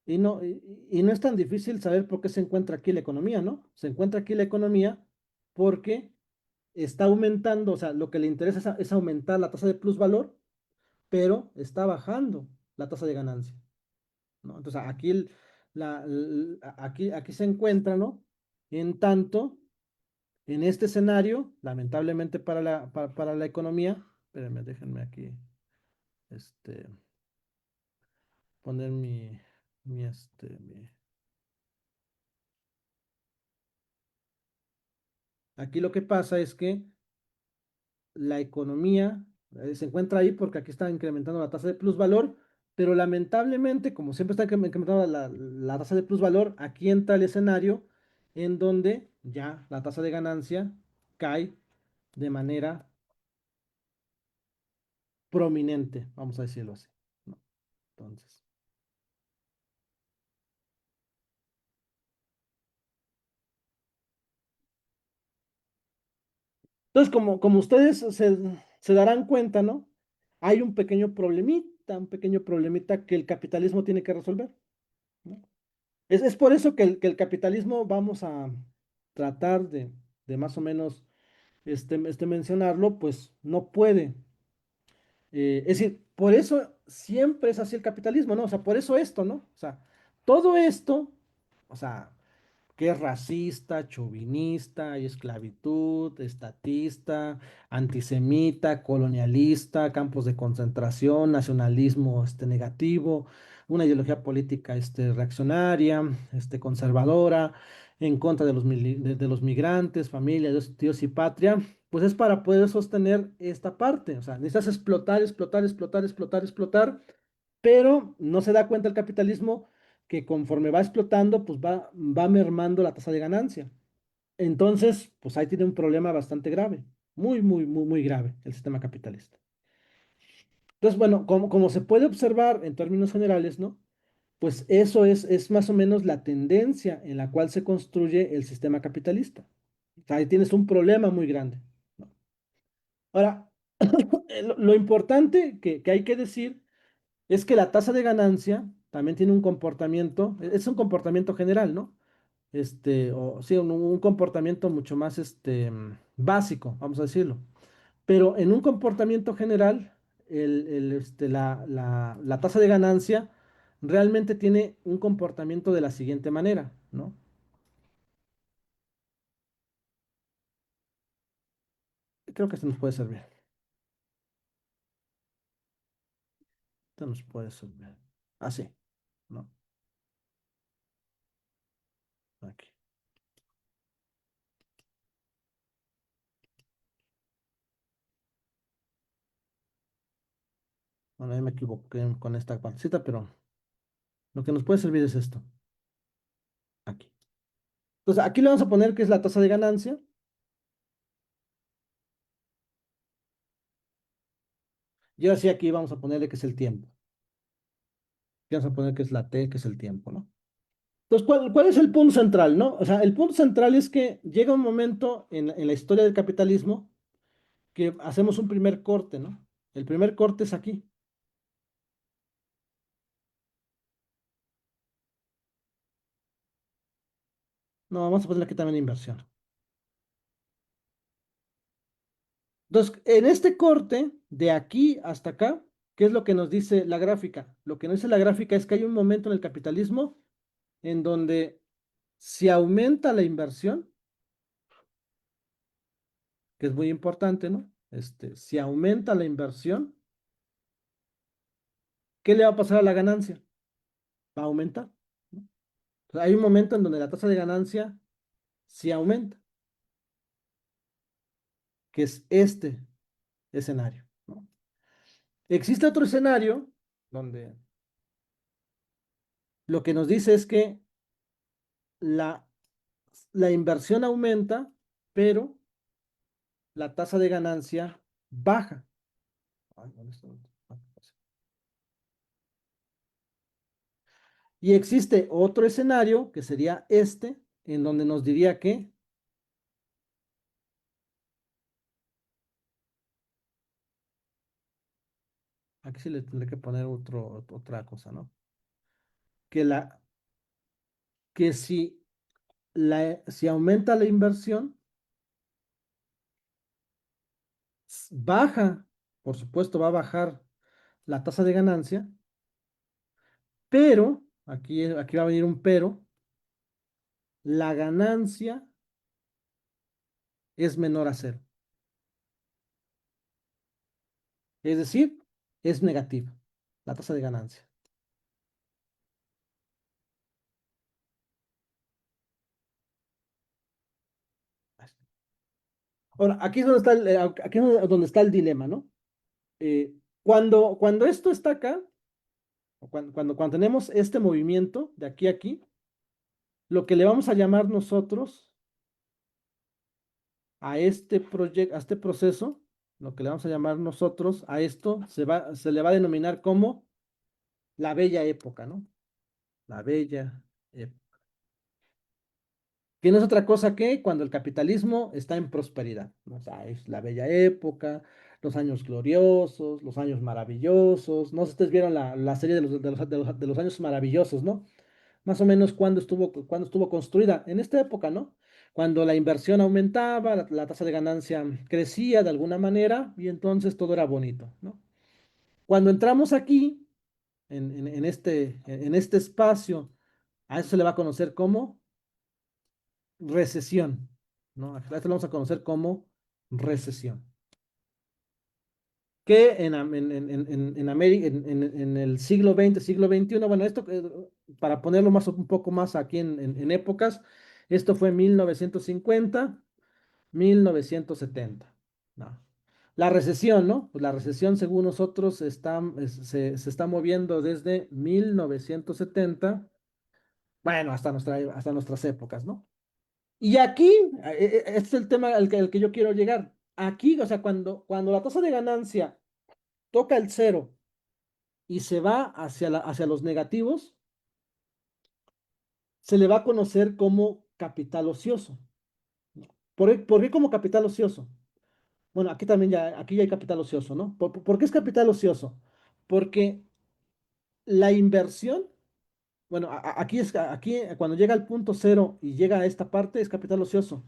Y no es tan difícil saber por qué se encuentra aquí la economía, ¿no? Se encuentra aquí la economía porque está aumentando, o sea, lo que le interesa es aumentar la tasa de plusvalor, pero está bajando la tasa de ganancia, ¿no? Entonces aquí, aquí se encuentra, ¿no? En tanto, en este escenario, lamentablemente para la economía, espérenme, déjenme aquí, este, poner aquí lo que pasa es que la economía se encuentra ahí porque aquí está incrementando la tasa de plusvalor, pero lamentablemente, como siempre está incrementando la tasa de plusvalor, aquí entra el escenario en donde ya la tasa de ganancia cae de manera prominente, vamos a decirlo así, ¿no? Entonces, como ustedes se darán cuenta, ¿no? Hay un pequeño problemita que el capitalismo tiene que resolver, ¿no? Es por eso que el capitalismo vamos a tratar de más o menos mencionarlo, pues no puede. Es decir, por eso siempre es así el capitalismo, ¿no? O sea, por eso esto, ¿no? O sea, todo esto, o sea, que es racista, chauvinista, hay esclavitud, estatista, antisemita, colonialista, campos de concentración, nacionalismo negativo, una ideología política reaccionaria, conservadora, en contra de de los migrantes, familia, Dios y patria, pues es para poder sostener esta parte. O sea, necesitas explotar, explotar, explotar, explotar, explotar, pero no se da cuenta el capitalismo que conforme va explotando, pues va mermando la tasa de ganancia. Entonces, pues ahí tiene un problema bastante grave, muy, muy, muy, muy grave el sistema capitalista. Entonces, bueno, como se puede observar en términos generales, ¿no? Pues eso es más o menos la tendencia en la cual se construye el sistema capitalista. O sea, ahí tienes un problema muy grande, ¿no? Ahora, lo importante que hay que decir es que la tasa de ganancia también tiene un comportamiento, es un comportamiento general, ¿no? O sí, un comportamiento mucho más básico, vamos a decirlo. Pero en un comportamiento general, la tasa de ganancia realmente tiene un comportamiento de la siguiente manera, ¿no? Creo que esto nos puede servir. Esto nos puede servir. Así, ¿no? Aquí. Bueno, ahí me equivoqué con esta partecita, pero lo que nos puede servir es esto, aquí. Entonces, aquí le vamos a poner que es la tasa de ganancia. Y ahora sí, aquí vamos a ponerle que es el tiempo. Aquí vamos a poner que es la T, que es el tiempo, ¿no? Entonces, ¿cuál es el punto central, no? O sea, el punto central es que llega un momento en la historia del capitalismo que hacemos un primer corte, ¿no? El primer corte es aquí. No, vamos a ponerle aquí también inversión. Entonces, en este corte, de aquí hasta acá, ¿qué es lo que nos dice la gráfica? Lo que nos dice la gráfica es que hay un momento en el capitalismo en donde si aumenta la inversión, que es muy importante, ¿no? Si aumenta la inversión, ¿qué le va a pasar a la ganancia? Va a aumentar, ¿no? O sea, hay un momento en donde la tasa de ganancia sí aumenta, que es este escenario, ¿no? Existe otro escenario donde lo que nos dice es que la, la inversión aumenta, pero la tasa de ganancia baja. Ay, ¿dónde está? Y existe otro escenario, que sería en donde nos diría que, aquí sí le tendré que poner otra cosa, ¿no? Que, la, que si aumenta la inversión, baja, por supuesto, va a bajar la tasa de ganancia, pero, aquí va a venir un pero, la ganancia es menor a cero. Es decir, es negativa la tasa de ganancia. Ahora, aquí es donde está el dilema, ¿no? Cuando esto está acá, o cuando tenemos este movimiento de aquí a aquí, lo que le vamos a llamar nosotros a este proceso lo que le vamos a llamar nosotros a esto, se le va a denominar como la bella época, ¿no? La bella época. Que no es otra cosa que cuando el capitalismo está en prosperidad, ¿no? O sea, es la bella época, los años gloriosos, los años maravillosos. No sé si ustedes vieron la serie de los años maravillosos, ¿no? Más o menos cuando estuvo construida, en esta época, ¿no? Cuando la inversión aumentaba, la tasa de ganancia crecía de alguna manera y entonces todo era bonito, ¿no? Cuando entramos aquí, en este espacio, a eso se le va a conocer como recesión, ¿no? A esto lo vamos a conocer como recesión. Que en América, en el siglo XX, siglo XXI, bueno, esto para ponerlo más un poco más aquí en épocas, esto fue 1950, 1970, ¿no? La recesión, ¿no? Pues la recesión, según nosotros, se está moviendo desde 1970, bueno, hasta nuestras épocas, ¿no? Y aquí, este es el tema al que yo quiero llegar. Aquí, o sea, cuando la tasa de ganancia toca el cero y se va hacia los negativos, se le va a conocer como capital ocioso. ¿Por qué como capital ocioso? Bueno, aquí ya hay capital ocioso, ¿no? ¿Por qué es capital ocioso? Porque la inversión, bueno, aquí cuando llega al punto cero y llega a esta parte es capital ocioso.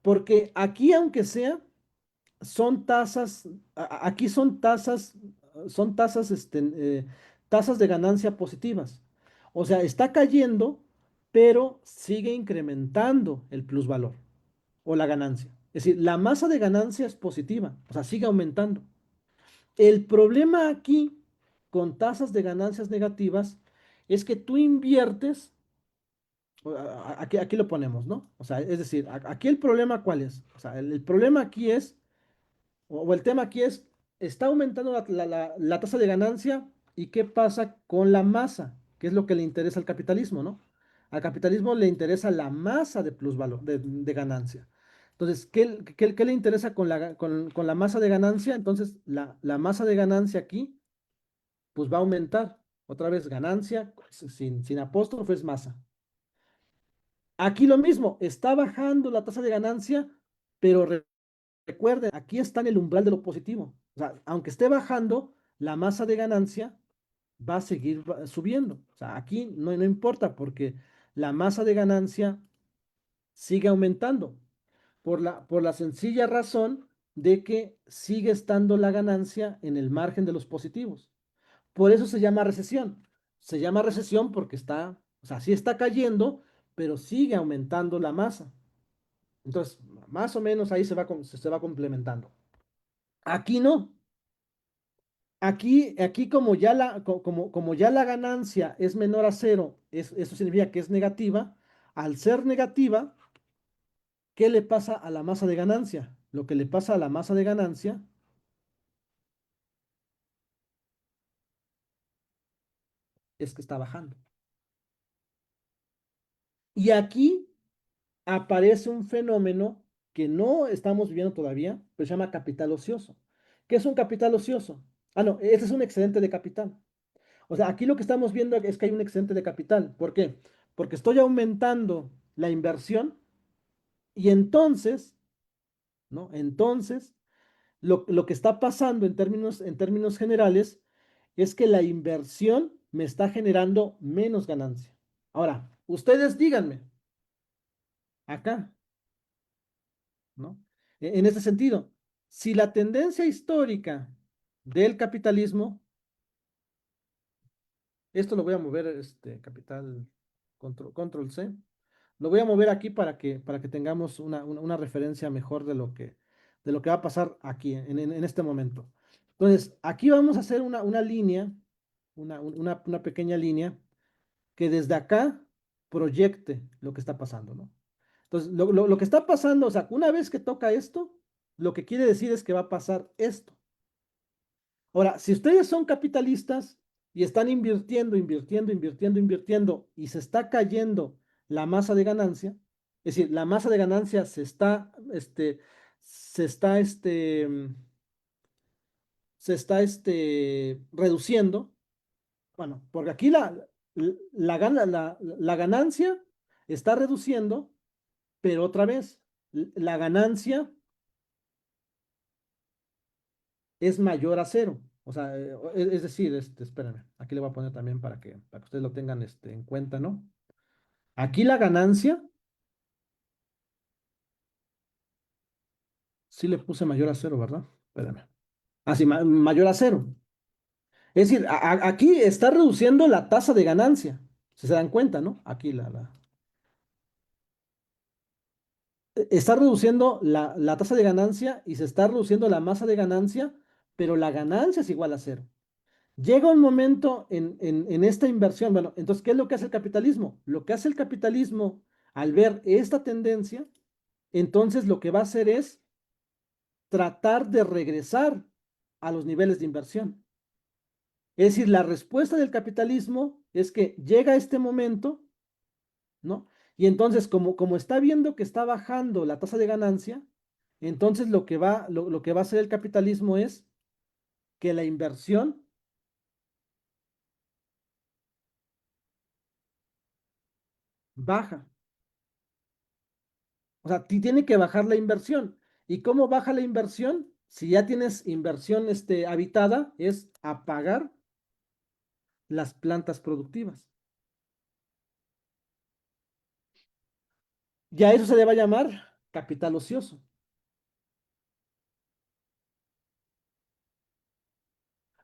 Porque aquí, aunque sea, son tasas, aquí son tasas, tasas de ganancia positivas. O sea, está cayendo, pero sigue incrementando el plusvalor o la ganancia. Es decir, la masa de ganancia es positiva, o sea, sigue aumentando. El problema aquí con tasas de ganancias negativas es que tú inviertes, aquí lo ponemos, ¿no? O sea, es decir, aquí el problema ¿cuál es? O sea, el problema aquí es o el tema aquí es, está aumentando la tasa de ganancia y qué pasa con la masa, que es lo que le interesa al capitalismo, ¿no? Al capitalismo le interesa la masa de plusvalor, de ganancia. Entonces, ¿qué le interesa con la masa de ganancia? Entonces, la masa de ganancia aquí, pues va a aumentar. Otra vez, ganancia sin apóstrofo es masa. Aquí lo mismo, está bajando la tasa de ganancia, pero recuerden, aquí está en el umbral de lo positivo. O sea, aunque esté bajando, la masa de ganancia va a seguir subiendo. O sea, aquí no importa porque la masa de ganancia sigue aumentando por la sencilla razón de que sigue estando la ganancia en el margen de los positivos. Por eso se llama recesión. Se llama recesión porque o sea, sí está cayendo, pero sigue aumentando la masa. Entonces, más o menos ahí se va complementando. Aquí no. Aquí como ya la ganancia es menor a cero, eso significa que es negativa. Al ser negativa, ¿qué le pasa a la masa de ganancia? Lo que le pasa a la masa de ganancia es que está bajando. Y aquí aparece un fenómeno que no estamos viviendo todavía, pero se llama capital ocioso. ¿Qué es un capital ocioso? Ah, no, ese es un excedente de capital. O sea, aquí lo que estamos viendo es que hay un excedente de capital. ¿Por qué? Porque estoy aumentando la inversión y entonces, ¿no? Entonces, lo que está pasando en términos generales es que la inversión me está generando menos ganancia. Ahora, ustedes díganme, acá, ¿no? En este sentido, si la tendencia histórica del capitalismo, esto lo voy a mover, capital, control C. Lo voy a mover aquí para que tengamos una referencia mejor de lo que va a pasar aquí en este momento. Entonces, aquí vamos a hacer una línea, una pequeña línea que desde acá proyecte lo que está pasando, ¿no? Entonces, lo que está pasando, o sea, una vez que toca esto, lo que quiere decir es que va a pasar esto. Ahora, si ustedes son capitalistas y están invirtiendo, invirtiendo, invirtiendo, invirtiendo y se está cayendo la masa de ganancia, es decir, la masa de ganancia se está se está reduciendo. Bueno, porque aquí la ganancia está reduciendo, pero otra vez, la ganancia es mayor a cero. O sea, es decir, espérame, aquí le voy a poner también para que ustedes lo tengan en cuenta, ¿no? Aquí la ganancia, sí le puse mayor a cero, ¿verdad? Espérame. Ah, sí, mayor a cero. Es decir, aquí está reduciendo la tasa de ganancia. Si se dan cuenta, ¿no? Aquí está reduciendo la tasa de ganancia y se está reduciendo la masa de ganancia, pero la ganancia es igual a cero. Llega un momento en esta inversión, bueno, entonces, ¿qué es lo que hace el capitalismo? Lo que hace el capitalismo al ver esta tendencia, entonces lo que va a hacer es tratar de regresar a los niveles de inversión. Es decir, la respuesta del capitalismo es que llega este momento, ¿no? Y entonces, como está viendo que está bajando la tasa de ganancia, entonces lo que va a hacer el capitalismo es que la inversión baja. O sea, tiene que bajar la inversión. ¿Y cómo baja la inversión? Si ya tienes inversión habitada, es apagar las plantas productivas. Y a eso se le va a llamar capital ocioso.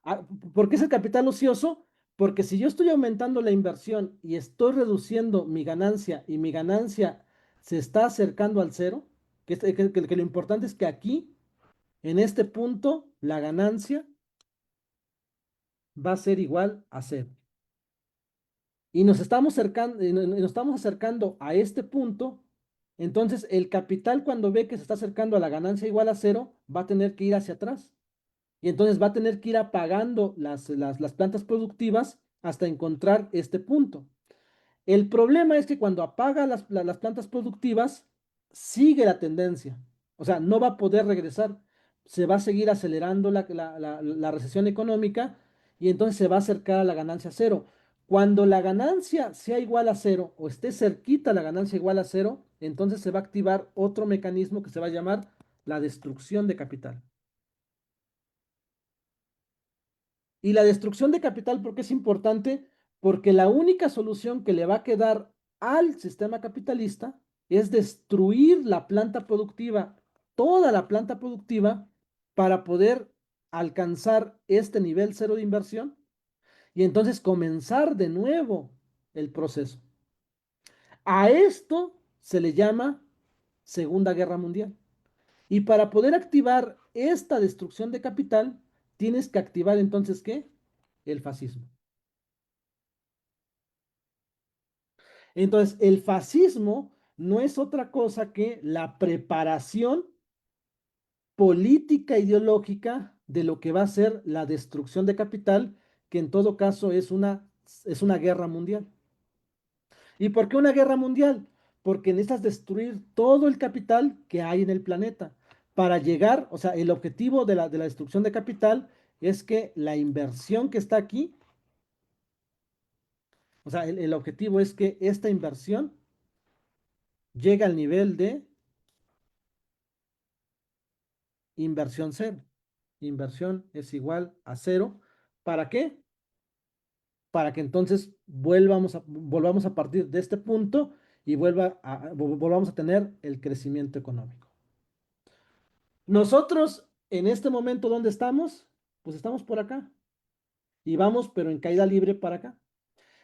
Ah, ¿por qué es el capital ocioso? Porque si yo estoy aumentando la inversión y estoy reduciendo mi ganancia y mi ganancia se está acercando al cero, que lo importante es que aquí, en este punto, la ganancia va a ser igual a cero. Y nos estamos acercando a este punto, entonces el capital cuando ve que se está acercando a la ganancia igual a cero, va a tener que ir hacia atrás. Y entonces va a tener que ir apagando las plantas productivas hasta encontrar este punto. El problema es que cuando apaga las plantas productivas, sigue la tendencia. O sea, no va a poder regresar. Se va a seguir acelerando la recesión económica y entonces se va a acercar a la ganancia cero. Cuando la ganancia sea igual a cero o esté cerquita la ganancia igual a cero, entonces se va a activar otro mecanismo que se va a llamar la destrucción de capital. Y la destrucción de capital, ¿por qué es importante? Porque la única solución que le va a quedar al sistema capitalista es destruir la planta productiva, toda la planta productiva, para poder alcanzar este nivel cero de inversión y entonces comenzar de nuevo el proceso. A esto se le llama Segunda Guerra Mundial. Y para poder activar esta destrucción de capital, tienes que activar entonces, ¿qué? El fascismo. Entonces, el fascismo no es otra cosa que la preparación política ideológica de lo que va a ser la destrucción de capital, que en todo caso es una guerra mundial. ¿Y por qué una guerra mundial? Porque necesitas destruir todo el capital que hay en el planeta. Para llegar, o sea, el objetivo de la destrucción de capital es que la inversión que está aquí, o sea, el objetivo es que esta inversión llegue al nivel de inversión cero. Inversión es igual a cero. ¿Para qué? Para que entonces volvamos a partir de este punto y volvamos a tener el crecimiento económico. Nosotros, en este momento, ¿dónde estamos? Pues estamos por acá y vamos, pero en caída libre para acá.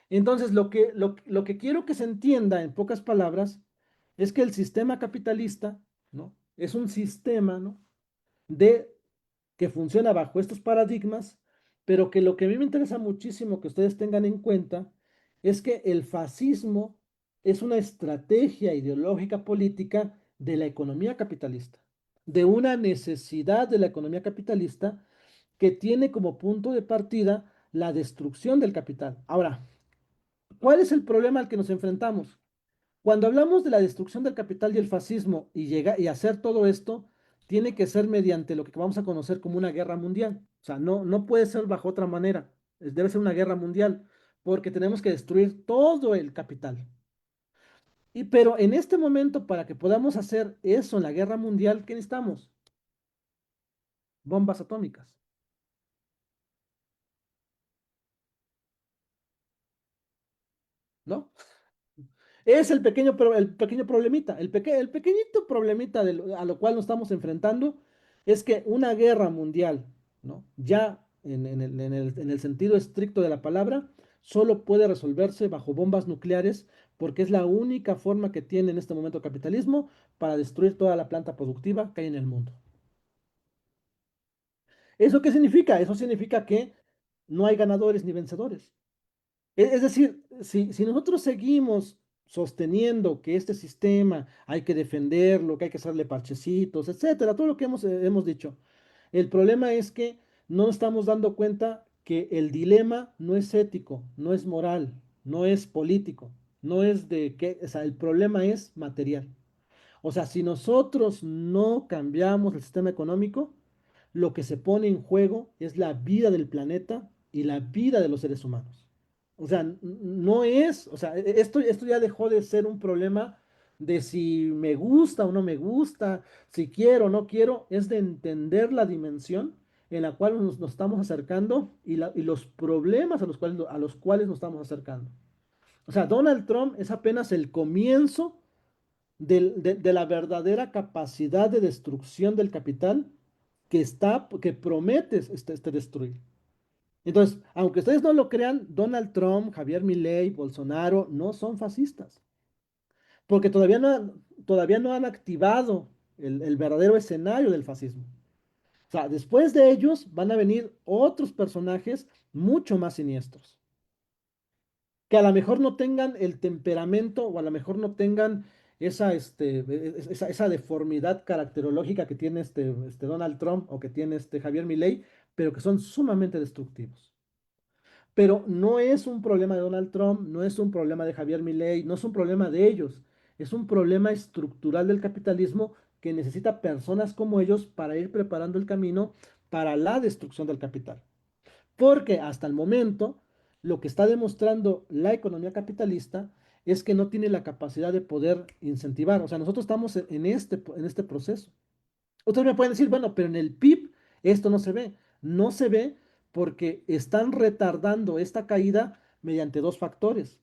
Entonces, lo que quiero que se entienda en pocas palabras es que el sistema capitalista, ¿no? Es un sistema, ¿no? de que funciona bajo estos paradigmas, pero que lo que a mí me interesa muchísimo que ustedes tengan en cuenta es que el fascismo es una estrategia ideológica política de la economía capitalista, de una necesidad de la economía capitalista que tiene como punto de partida la destrucción del capital. Ahora, ¿cuál es el problema al que nos enfrentamos? Cuando hablamos de la destrucción del capital y el fascismo y hacer todo esto, tiene que ser mediante lo que vamos a conocer como una guerra mundial. sea, no puede ser bajo otra manera. Debe ser una guerra mundial, porque tenemos que destruir todo el capital. Pero en este momento, para que podamos hacer eso en la guerra mundial, ¿qué necesitamos? Bombas atómicas, ¿no? Es el pequeño problemita, el pequeñito problemita a lo cual nos estamos enfrentando es que una guerra mundial, ¿no? Ya en el sentido estricto de la palabra, solo puede resolverse bajo bombas nucleares porque es la única forma que tiene en este momento el capitalismo para destruir toda la planta productiva que hay en el mundo. ¿Eso qué significa? Eso significa que no hay ganadores ni vencedores. Es decir, si nosotros seguimos sosteniendo que este sistema hay que defenderlo, que hay que hacerle parchecitos, etcétera, todo lo que hemos dicho, el problema es que no nos estamos dando cuenta que el dilema no es ético, no es moral, no es político, no es de qué, o sea, el problema es material. O sea, si nosotros no cambiamos el sistema económico, lo que se pone en juego es la vida del planeta y la vida de los seres humanos. O sea, no es, o sea, esto ya dejó de ser un problema de si me gusta o no me gusta, si quiero o no quiero, es de entender la dimensión en la cual nos estamos acercando y los problemas a los cuales nos estamos acercando. O sea, Donald Trump es apenas el comienzo de la verdadera capacidad de destrucción del capital que promete destruir. Entonces, aunque ustedes no lo crean, Donald Trump, Javier Milei, Bolsonaro no son fascistas, porque todavía no han activado el verdadero escenario del fascismo. O sea, después de ellos van a venir otros personajes mucho más siniestros, que a lo mejor no tengan el temperamento o a lo mejor no tengan esa deformidad caracterológica que tiene este Donald Trump o que tiene este Javier Milei, pero que son sumamente destructivos. Pero no es un problema de Donald Trump, no es un problema de Javier Milei, no es un problema de ellos, es un problema estructural del capitalismo que necesita personas como ellos para ir preparando el camino para la destrucción del capital. Porque hasta el momento, lo que está demostrando la economía capitalista es que no tiene la capacidad de poder incentivar. O sea, nosotros estamos en este proceso. Ustedes me pueden decir, bueno, pero en el PIB esto no se ve. No se ve porque están retardando esta caída mediante dos factores.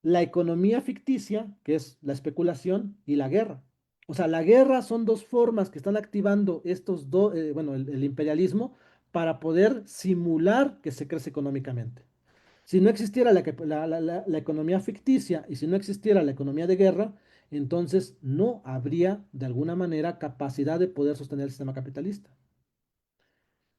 La economía ficticia, que es la especulación, y la guerra. O sea, la guerra son dos formas que están activando estos dos, bueno, el imperialismo para poder simular que se crece económicamente. Si no existiera la economía ficticia y si no existiera la economía de guerra, entonces no habría de alguna manera capacidad de poder sostener el sistema capitalista.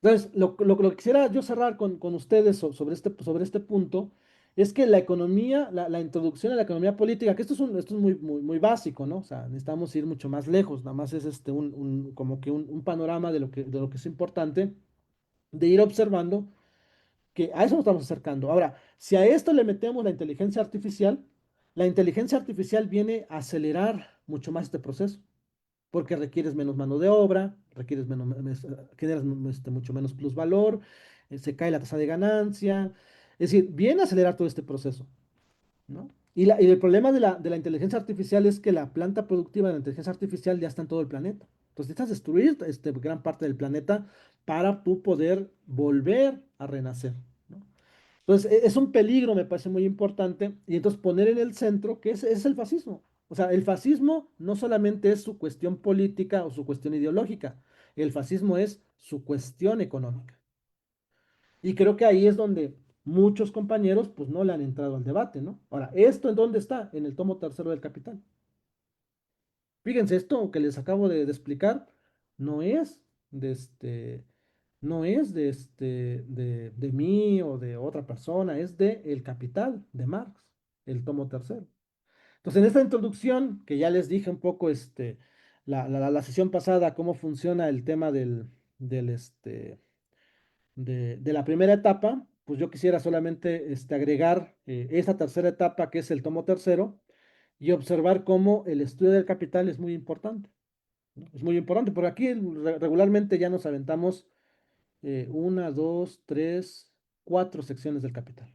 Entonces, lo que quisiera yo cerrar con ustedes sobre este punto es que la economía, la introducción a la economía política, que esto es muy básico, ¿no? O sea, necesitamos ir mucho más lejos, nada más es como que un panorama de lo que es importante, de ir observando que a eso nos estamos acercando. Ahora, si a esto le metemos la inteligencia artificial viene a acelerar mucho más este proceso porque requieres menos mano de obra, generas mucho menos plusvalor, se cae la tasa de ganancia, es decir, viene a acelerar todo este proceso, ¿no? Y el problema de la inteligencia artificial es que la planta productiva de la inteligencia artificial ya está en todo el planeta. Entonces necesitas destruir gran parte del planeta para tú poder volver a renacer, ¿no? Entonces, es un peligro, me parece muy importante, y entonces poner en el centro que es el fascismo. O sea, el fascismo no solamente es su cuestión política o su cuestión ideológica, el fascismo es su cuestión económica. Y creo que ahí es donde muchos compañeros pues no le han entrado al debate, ¿no? Ahora, ¿esto en dónde está? En el tomo tercero del Capital. Fíjense, esto que les acabo de explicar no es de no es de mí o de otra persona, es de El Capital de Marx, el tomo tercero. Entonces, en esta introducción, que ya les dije un poco la sesión pasada, cómo funciona el tema de la primera etapa, pues yo quisiera solamente agregar esta tercera etapa, que es el tomo tercero, y observar cómo el estudio del capital es muy importante, ¿no? Es muy importante, porque aquí regularmente ya nos aventamos una, dos, tres, cuatro secciones del capital,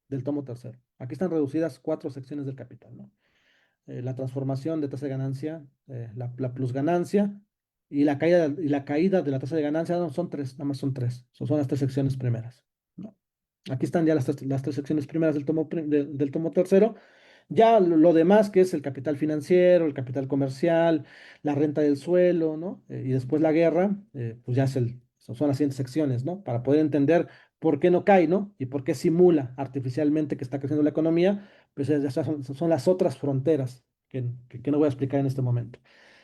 del tomo tercero. Aquí están reducidas cuatro secciones del capital, ¿no? La transformación de tasa de ganancia, la plusganancia y la caída de la tasa de ganancia, no, son tres, nada más son tres, son las tres secciones primeras, ¿no? Aquí están ya las tres secciones primeras del tomo tercero. Ya lo demás, que es el capital financiero, el capital comercial, la renta del suelo, ¿no? Y después la guerra, pues ya son las siguientes secciones, ¿no? Para poder entender por qué no cae, ¿no? Y por qué simula artificialmente que está creciendo la economía, pues ya son las otras fronteras que no voy a explicar en este momento.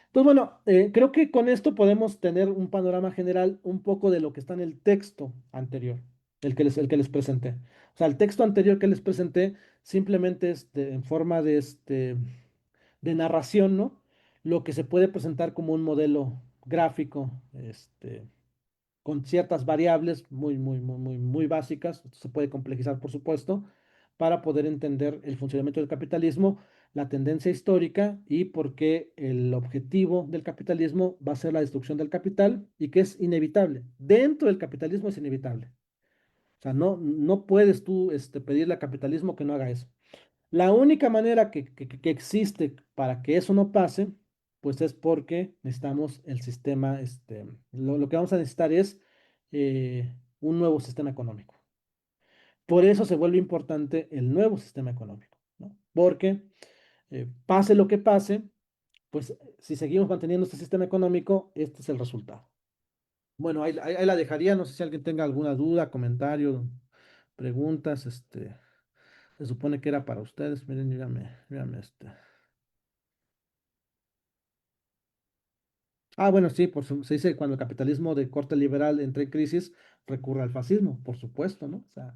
Entonces, bueno, creo que con esto podemos tener un panorama general un poco de lo que está en el texto anterior, el que les presenté. O sea, el texto anterior que les presenté simplemente es en forma de narración, ¿no? Lo que se puede presentar como un modelo gráfico, con ciertas variables muy, muy, muy, muy, muy básicas. Esto se puede complejizar, por supuesto, para poder entender el funcionamiento del capitalismo, la tendencia histórica y por qué el objetivo del capitalismo va a ser la destrucción del capital y que es inevitable. Dentro del capitalismo es inevitable. O sea, no puedes tú pedirle al capitalismo que no haga eso. La única manera que existe para que eso no pase, pues es porque necesitamos el sistema, lo que vamos a necesitar es un nuevo sistema económico. Por eso se vuelve importante el nuevo sistema económico, ¿no? Porque pase lo que pase, pues si seguimos manteniendo este sistema económico, este es el resultado. Bueno, ahí la dejaría, no sé si alguien tenga alguna duda, comentario, preguntas, se supone que era para ustedes, miren, dígame. Ah, bueno, sí, se dice cuando el capitalismo de corte liberal entra en crisis, recurre al fascismo, por supuesto, ¿no? O sea,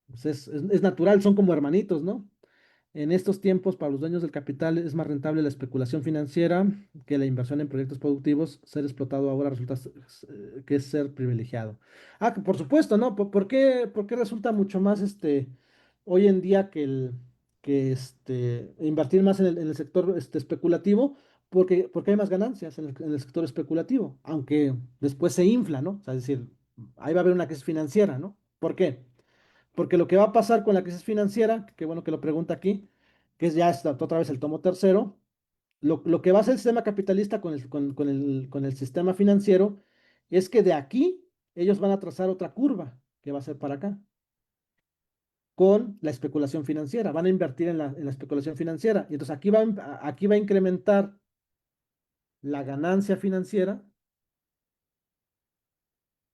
pues es natural, son como hermanitos, ¿no? En estos tiempos, para los dueños del capital es más rentable la especulación financiera que la inversión en proyectos productivos. Ser explotado ahora resulta que es ser privilegiado. Ah, que por supuesto, ¿no? ¿Por qué resulta mucho más hoy en día que invertir más en el sector especulativo? Porque hay más ganancias en el sector especulativo, aunque después se infla, ¿no? O sea, es decir, ahí va a haber una crisis financiera, ¿no? ¿Por qué? Porque lo que va a pasar con la crisis financiera, qué bueno que lo pregunta aquí, que es ya otra vez el tomo tercero, lo que va a hacer el sistema capitalista con el sistema financiero es que de aquí ellos van a trazar otra curva que va a ser para acá, con la especulación financiera. Van a invertir en la especulación financiera. Y entonces aquí va a incrementar la ganancia financiera.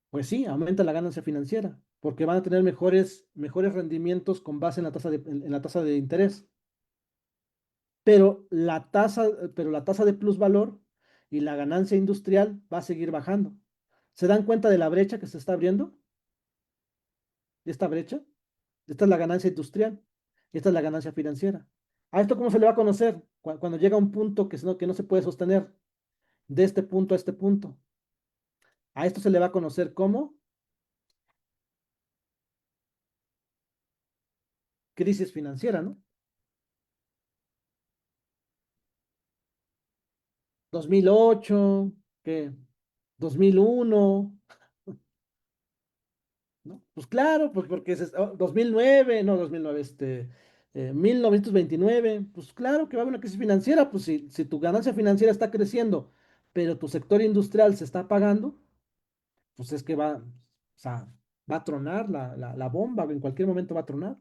Pues sí, aumenta la ganancia financiera, porque van a tener mejores rendimientos con base en la tasa de interés. Pero la tasa de plusvalor y la ganancia industrial va a seguir bajando. ¿Se dan cuenta de la brecha que se está abriendo? ¿De esta brecha? Esta es la ganancia industrial y esta es la ganancia financiera. ¿A esto cómo se le va a conocer? Cuando llega a un punto que no se puede sostener de este punto a este punto. A esto se le va a conocer como crisis financiera, ¿no? 2008, ¿qué? 2001. ¿No? Pues claro, pues porque 2009, no 2009, 1929, pues claro que va a haber una crisis financiera, pues si tu ganancia financiera está creciendo, pero tu sector industrial se está apagando, pues es que o sea, va a tronar la bomba, en cualquier momento va a tronar.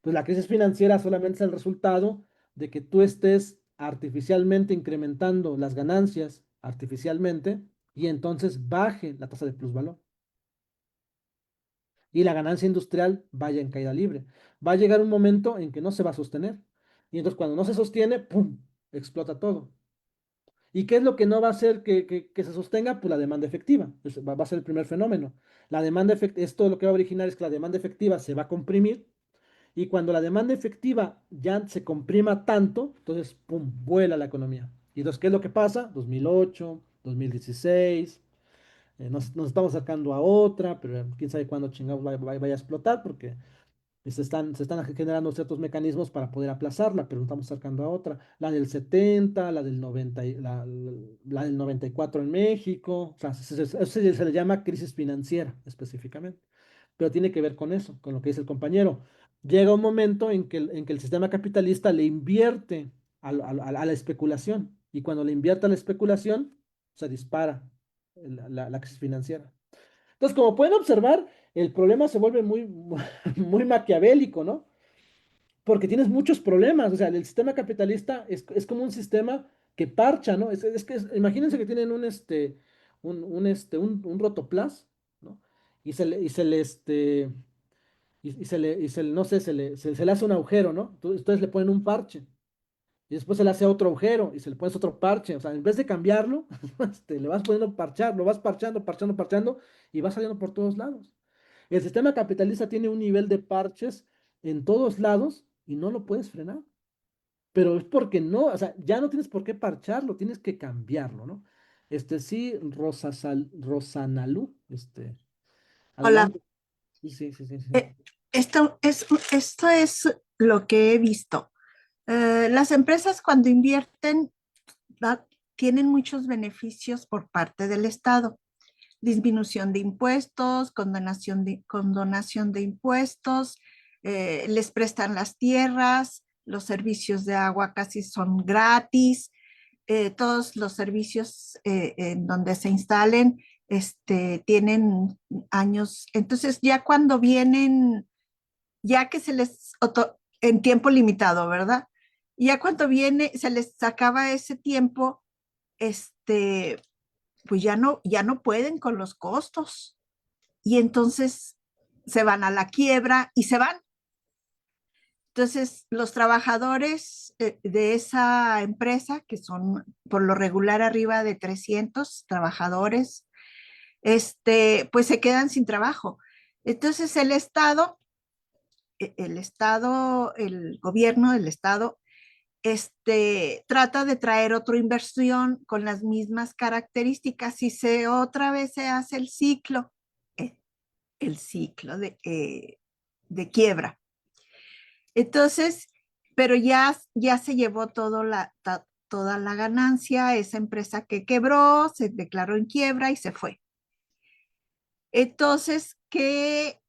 Pues la crisis financiera solamente es el resultado de que tú estés artificialmente incrementando las ganancias artificialmente y entonces baje la tasa de plusvalor y la ganancia industrial vaya en caída libre. Va a llegar un momento en que no se va a sostener. Y entonces cuando no se sostiene, ¡pum!, explota todo. ¿Y qué es lo que no va a hacer que se sostenga? Pues la demanda efectiva. Va a ser el primer fenómeno. La demanda efectiva, esto lo que va a originar es que la demanda efectiva se va a comprimir y cuando la demanda efectiva ya se comprima tanto, entonces, ¡pum!, vuela la economía. Y entonces, ¿qué es lo que pasa? 2008, 2016, nos estamos sacando a otra, pero quién sabe cuándo chingados vaya a explotar, porque Se están generando ciertos mecanismos para poder aplazarla, pero no estamos sacando a otra. La del 70, la del 90, la del 94 en México. O sea, eso se le llama crisis financiera específicamente. Pero tiene que ver con eso, con lo que dice el compañero. Llega un momento en que el sistema capitalista le invierte a la especulación. Y cuando le invierte a la especulación, se dispara la crisis financiera. Entonces, como pueden observar, el problema se vuelve muy, muy maquiavélico, ¿no? Porque tienes muchos problemas. O sea, el sistema capitalista es como un sistema que parcha, ¿no? Imagínense que tienen un rotoplas, ¿no? No sé, se le hace un agujero, ¿no? Entonces le ponen un parche. Y después se le hace otro agujero y se le pone otro parche. O sea, en vez de cambiarlo, le vas poniendo parchar, lo vas parchando, parchando, parchando y va saliendo por todos lados. El sistema capitalista tiene un nivel de parches en todos lados y no lo puedes frenar. Pero es porque no, o sea, ya no tienes por qué parcharlo, tienes que cambiarlo, ¿no? Sí, Rosanalú, Hola, adelante. Sí, sí, sí, sí, sí. eh, esto es lo que he visto. Las empresas cuando invierten da- tienen muchos beneficios por parte del Estado. Disminución de impuestos, condonación de impuestos, les prestan las tierras, los servicios de agua casi son gratis, todos los servicios en donde se instalen tienen años. Entonces, ya cuando vienen, ya que se les, en tiempo limitado, ¿verdad? Ya cuando viene, se les acaba ese tiempo, este, pues ya no pueden con los costos. Y entonces se van a la quiebra y se van. Entonces, los trabajadores de esa empresa, que son por lo regular arriba de 300 trabajadores, pues se quedan sin trabajo. Entonces, el gobierno del Estado, trata de traer otra inversión con las mismas características y otra vez se hace eh, el ciclo de quiebra. Entonces, pero ya se llevó toda la ganancia, esa empresa que quebró, se declaró en quiebra y se fue. Entonces, ¿qué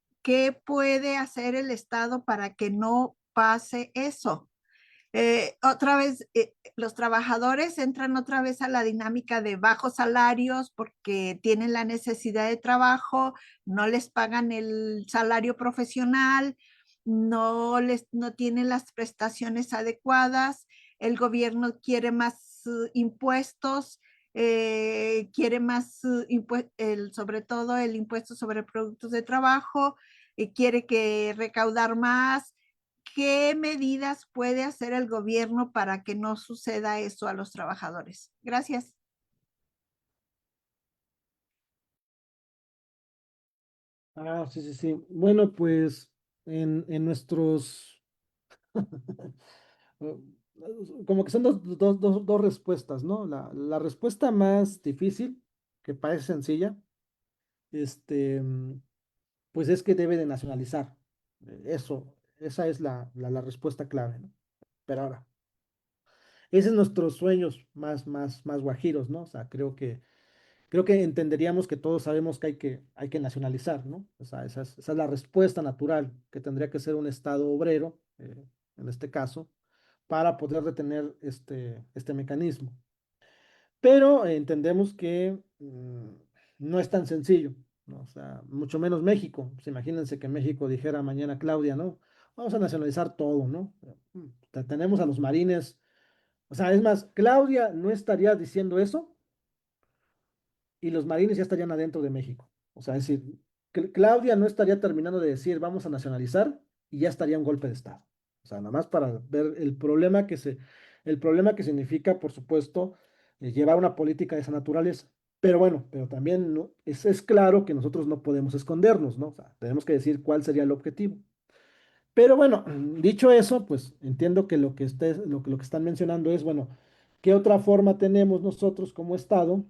puede hacer el Estado para que no pase eso? Otra vez, los trabajadores entran otra vez a la dinámica de bajos salarios porque tienen la necesidad de trabajo, no les pagan el salario profesional, no tienen las prestaciones adecuadas, el gobierno quiere más impuestos, quiere más sobre todo el impuesto sobre productos de trabajo, quiere que recaudar más. ¿Qué medidas puede hacer el gobierno para que no suceda eso a los trabajadores? Gracias. Ah, sí, sí, sí. Bueno, pues en nuestros, eh, como que son dos respuestas, ¿no? La respuesta más difícil, que parece sencilla, este, mm, pues es que debe de nacionalizar. Esa es la respuesta clave, ¿no? Pero ahora, ese es nuestros sueños más guajiros, ¿no? O sea, creo que entenderíamos que todos sabemos que hay que nacionalizar, ¿no? O sea, esa es la respuesta natural, que tendría que ser un Estado obrero, en este caso, para poder detener este mecanismo. Pero entendemos que no es tan sencillo, ¿no? O sea, mucho menos México. Pues imagínense que México dijera mañana, Claudia, ¿no? Vamos a nacionalizar todo, ¿no? Tenemos a los marines. O sea, es más, Claudia no estaría diciendo eso y los marines ya estarían adentro de México. O sea, es decir, Claudia no estaría terminando de decir vamos a nacionalizar y ya estaría un golpe de Estado. O sea, nada más para ver el problema que significa, por supuesto, llevar una política de esa naturaleza. Pero bueno, pero también es claro que nosotros no podemos escondernos, ¿no? O sea, tenemos que decir cuál sería el objetivo. Pero bueno, dicho eso, pues entiendo que lo que están mencionando es, bueno, ¿qué otra forma tenemos nosotros como Estado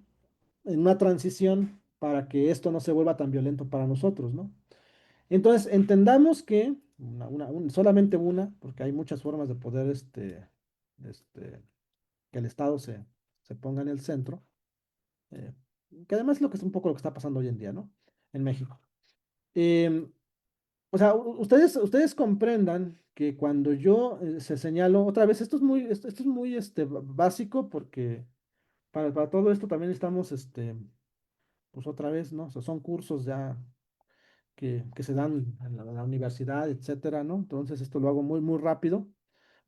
en una transición para que esto no se vuelva tan violento para nosotros, ¿no? Entonces, entendamos que, solamente una, porque hay muchas formas de poder este, que el Estado se ponga en el centro, eh, que además es lo que es un poco lo que está pasando hoy en día, ¿no? En México. Em, o sea, ustedes comprendan que cuando yo se señalo, otra vez, esto es muy básico porque para todo esto también estamos, pues otra vez, ¿no? O sea, son cursos ya que se dan en la universidad, etcétera, ¿no? Entonces esto lo hago muy, muy rápido,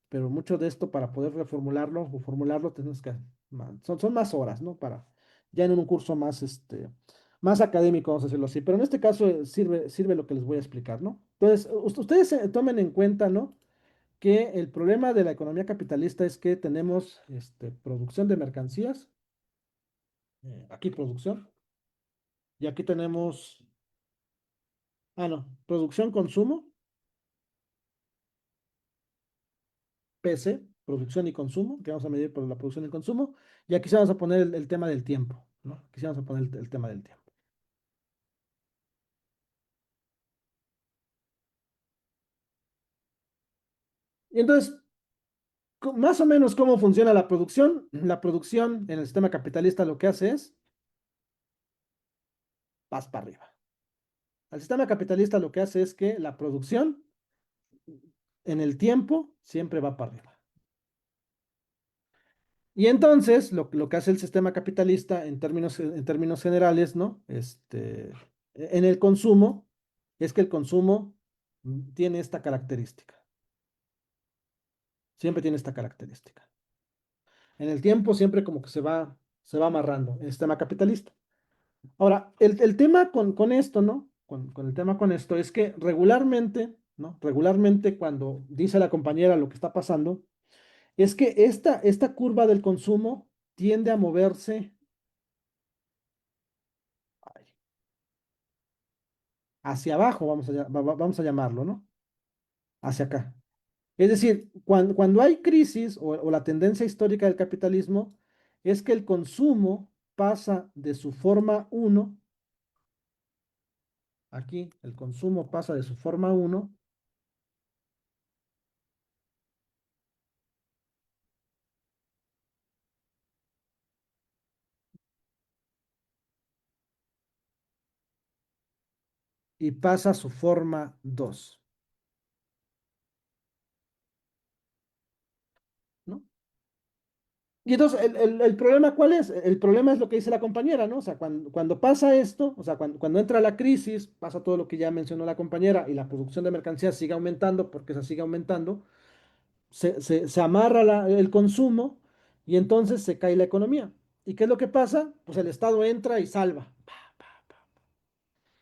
pero mucho de esto para poder reformularlo o formularlo tenemos que, son más horas, ¿no? Para, ya en un curso más, más académico, vamos a decirlo así, pero en este caso sirve lo que les voy a explicar, ¿no? Entonces, ustedes tomen en cuenta, ¿no? Que el problema de la economía capitalista es que tenemos, producción de mercancías, aquí producción, y aquí tenemos, no, producción, consumo, PC, producción y consumo, que vamos a medir por la producción y consumo, y aquí sí vamos a poner el tema del tiempo, ¿no? Aquí sí vamos a poner el tema del tiempo. Y entonces, más o menos cómo funciona la producción. La producción en el sistema capitalista lo que hace es, vas para arriba. El sistema capitalista lo que hace es que la producción en el tiempo siempre va para arriba. Y entonces, lo que hace el sistema capitalista en términos generales, ¿no? En el consumo, es que el consumo tiene esta característica. Siempre tiene esta característica. En el tiempo siempre como que se va amarrando el sistema capitalista. Ahora, el tema con esto, ¿no? Con el tema con esto es que regularmente, ¿no? Regularmente cuando dice la compañera lo que está pasando, es que esta curva del consumo tiende a moverse ay, hacia abajo, vamos a llamarlo, ¿no? Hacia acá. Es decir, cuando hay crisis o la tendencia histórica del capitalismo, es que el consumo pasa de su forma uno. Aquí el consumo pasa de su forma uno y pasa a su forma 2, ¿no? Y entonces, ¿el problema cuál es? El problema es lo que dice la compañera, ¿no? O sea, cuando pasa esto, o sea, cuando entra la crisis, pasa todo lo que ya mencionó la compañera y la producción de mercancías sigue aumentando porque se sigue aumentando, se amarra el consumo y entonces se cae la economía. ¿Y qué es lo que pasa? Pues el Estado entra y salva.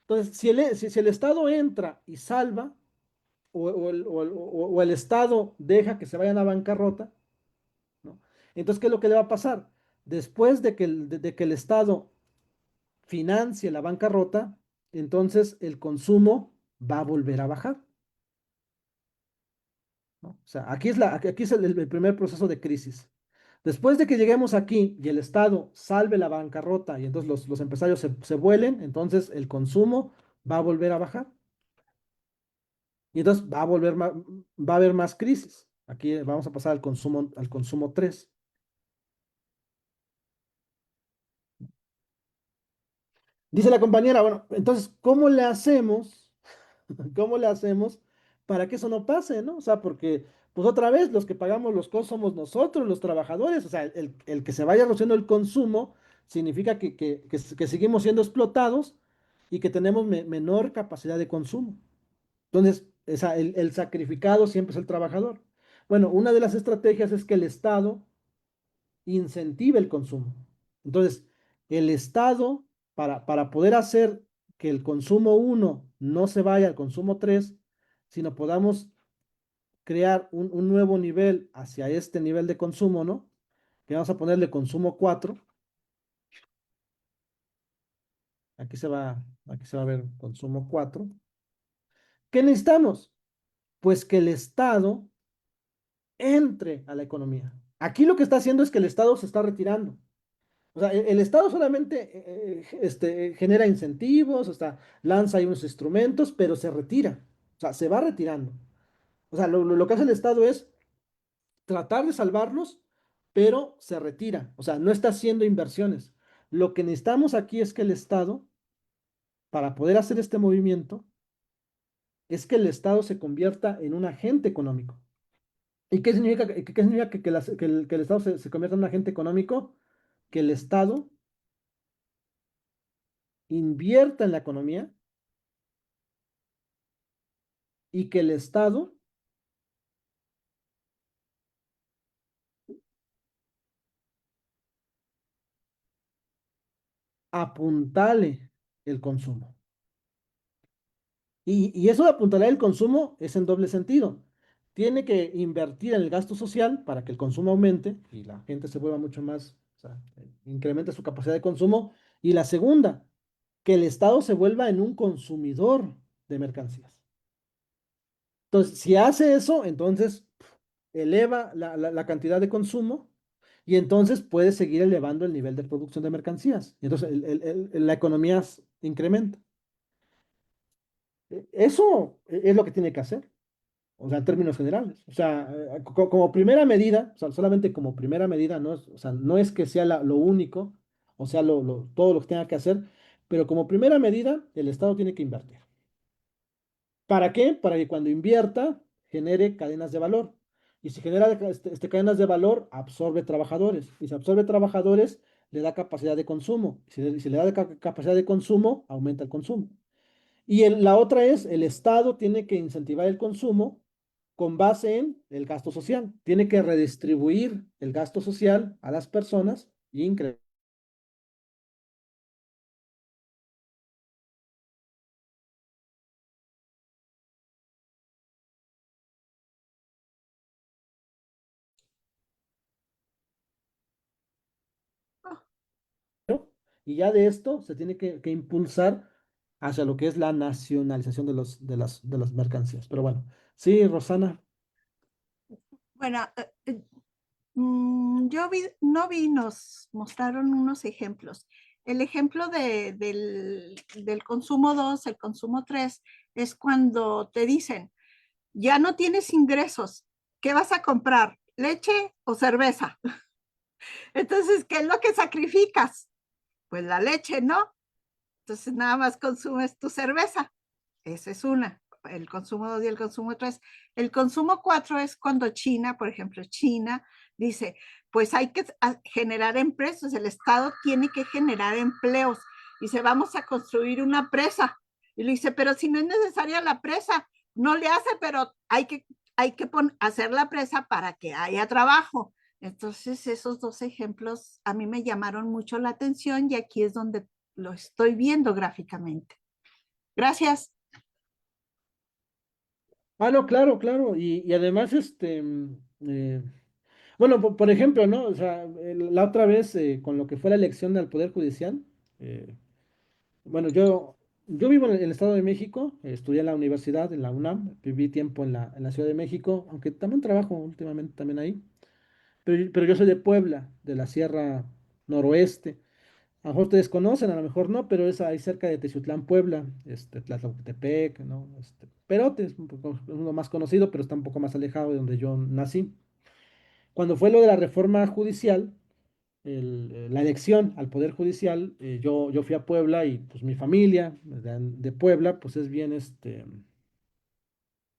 Entonces, si el Estado entra y salva, o el Estado deja que se vayan a bancarrota, ¿no? Entonces, ¿qué es lo que le va a pasar? Después de que el Estado financie la bancarrota, entonces el consumo va a volver a bajar, ¿no? O sea, aquí es el primer proceso de crisis. Después de que lleguemos aquí y el Estado salve la bancarrota y entonces los empresarios se vuelen, entonces el consumo va a volver a bajar y entonces va a haber más crisis. Aquí vamos a pasar al consumo 3. Dice la compañera, bueno, entonces, ¿cómo le hacemos? ¿Cómo le hacemos para que eso no pase, ¿no? O sea, porque, pues otra vez, los que pagamos los costos somos nosotros, los trabajadores. O sea, el que se vaya reduciendo el consumo significa que seguimos siendo explotados y que tenemos menor capacidad de consumo. Entonces, el sacrificado siempre es el trabajador. Bueno, una de las estrategias es que el Estado incentive el consumo. Entonces, el Estado, para poder hacer que el consumo uno no se vaya al consumo 3, sino podamos crear un nuevo nivel hacia este nivel de consumo, ¿no? Que vamos a ponerle consumo 4. Aquí se va a ver consumo 4. ¿Qué necesitamos? Pues que el Estado entre a la economía. Aquí lo que está haciendo es que el Estado se está retirando. O sea, el Estado solamente genera incentivos, o sea, lanza ahí unos instrumentos, pero se retira. O sea, se va retirando. O sea, lo que hace el Estado es tratar de salvarlos, pero se retira. O sea, no está haciendo inversiones. Lo que necesitamos aquí es que el Estado, para poder hacer este movimiento, es que el Estado se convierta en un agente económico. ¿Y qué significa que el Estado se convierta en un agente económico? Que el Estado invierta en la economía y que el Estado apuntale el consumo. Y eso de apuntalar el consumo es en doble sentido. Tiene que invertir en el gasto social para que el consumo aumente y la gente se vuelva mucho más, o sea, incremente su capacidad de consumo. Y la segunda, que el Estado se vuelva en un consumidor de mercancías. Entonces, si hace eso, entonces eleva la cantidad de consumo y entonces puede seguir elevando el nivel de producción de mercancías. Y entonces la economía incrementa. Eso es lo que tiene que hacer. O sea, en términos generales. O sea, como primera medida, o sea, solamente como primera medida, no es, o sea, no es que sea lo único, o sea, todo lo que tenga que hacer, pero como primera medida, el Estado tiene que invertir. ¿Para qué? Para que cuando invierta, genere cadenas de valor. Y si genera cadenas de valor, absorbe trabajadores. Y si absorbe trabajadores, le da capacidad de consumo. Si le da capacidad de consumo, aumenta el consumo. Y la otra es, el Estado tiene que incentivar el consumo con base en el gasto social. Tiene que redistribuir el gasto social a las personas y incrementar. Y ya de esto se tiene que impulsar hacia lo que es la nacionalización de las mercancías. Pero bueno, sí, Rosana. Bueno, no vi, nos mostraron unos ejemplos. El ejemplo del consumo 2, el consumo 3, es cuando te dicen, ya no tienes ingresos, ¿qué vas a comprar? ¿Leche o cerveza? Entonces, ¿qué es lo que sacrificas? Pues la leche, ¿no? Entonces, nada más consumes tu cerveza. Esa es una, el consumo 2 y el consumo 3. El consumo 4 es cuando China, por ejemplo, China dice, pues hay que generar empleos, el Estado tiene que generar empleos. Dice, vamos a construir una presa. Y le dice, pero si no es necesaria la presa, no le hace, pero hay que hacer la presa para que haya trabajo. Entonces, esos dos ejemplos a mí me llamaron mucho la atención y aquí es donde lo estoy viendo gráficamente. Gracias. Ah, no, claro, claro. Y además, bueno, por ejemplo, ¿no? O sea, la otra vez con lo que fue la elección al Poder Judicial, eh, bueno, yo vivo en el Estado de México, estudié en la universidad, en la UNAM, viví tiempo en la Ciudad de México, aunque también trabajo últimamente también ahí, pero yo soy de Puebla, de la Sierra Noroeste. A lo mejor ustedes conocen, a lo mejor no, pero es ahí cerca de Teciutlán, Puebla, Tlatlauquitepec, ¿no? Perote es un poco uno más conocido, pero está un poco más alejado de donde yo nací. Cuando fue lo de la reforma judicial, la elección al Poder Judicial, yo fui a Puebla y pues mi familia de Puebla, pues es bien,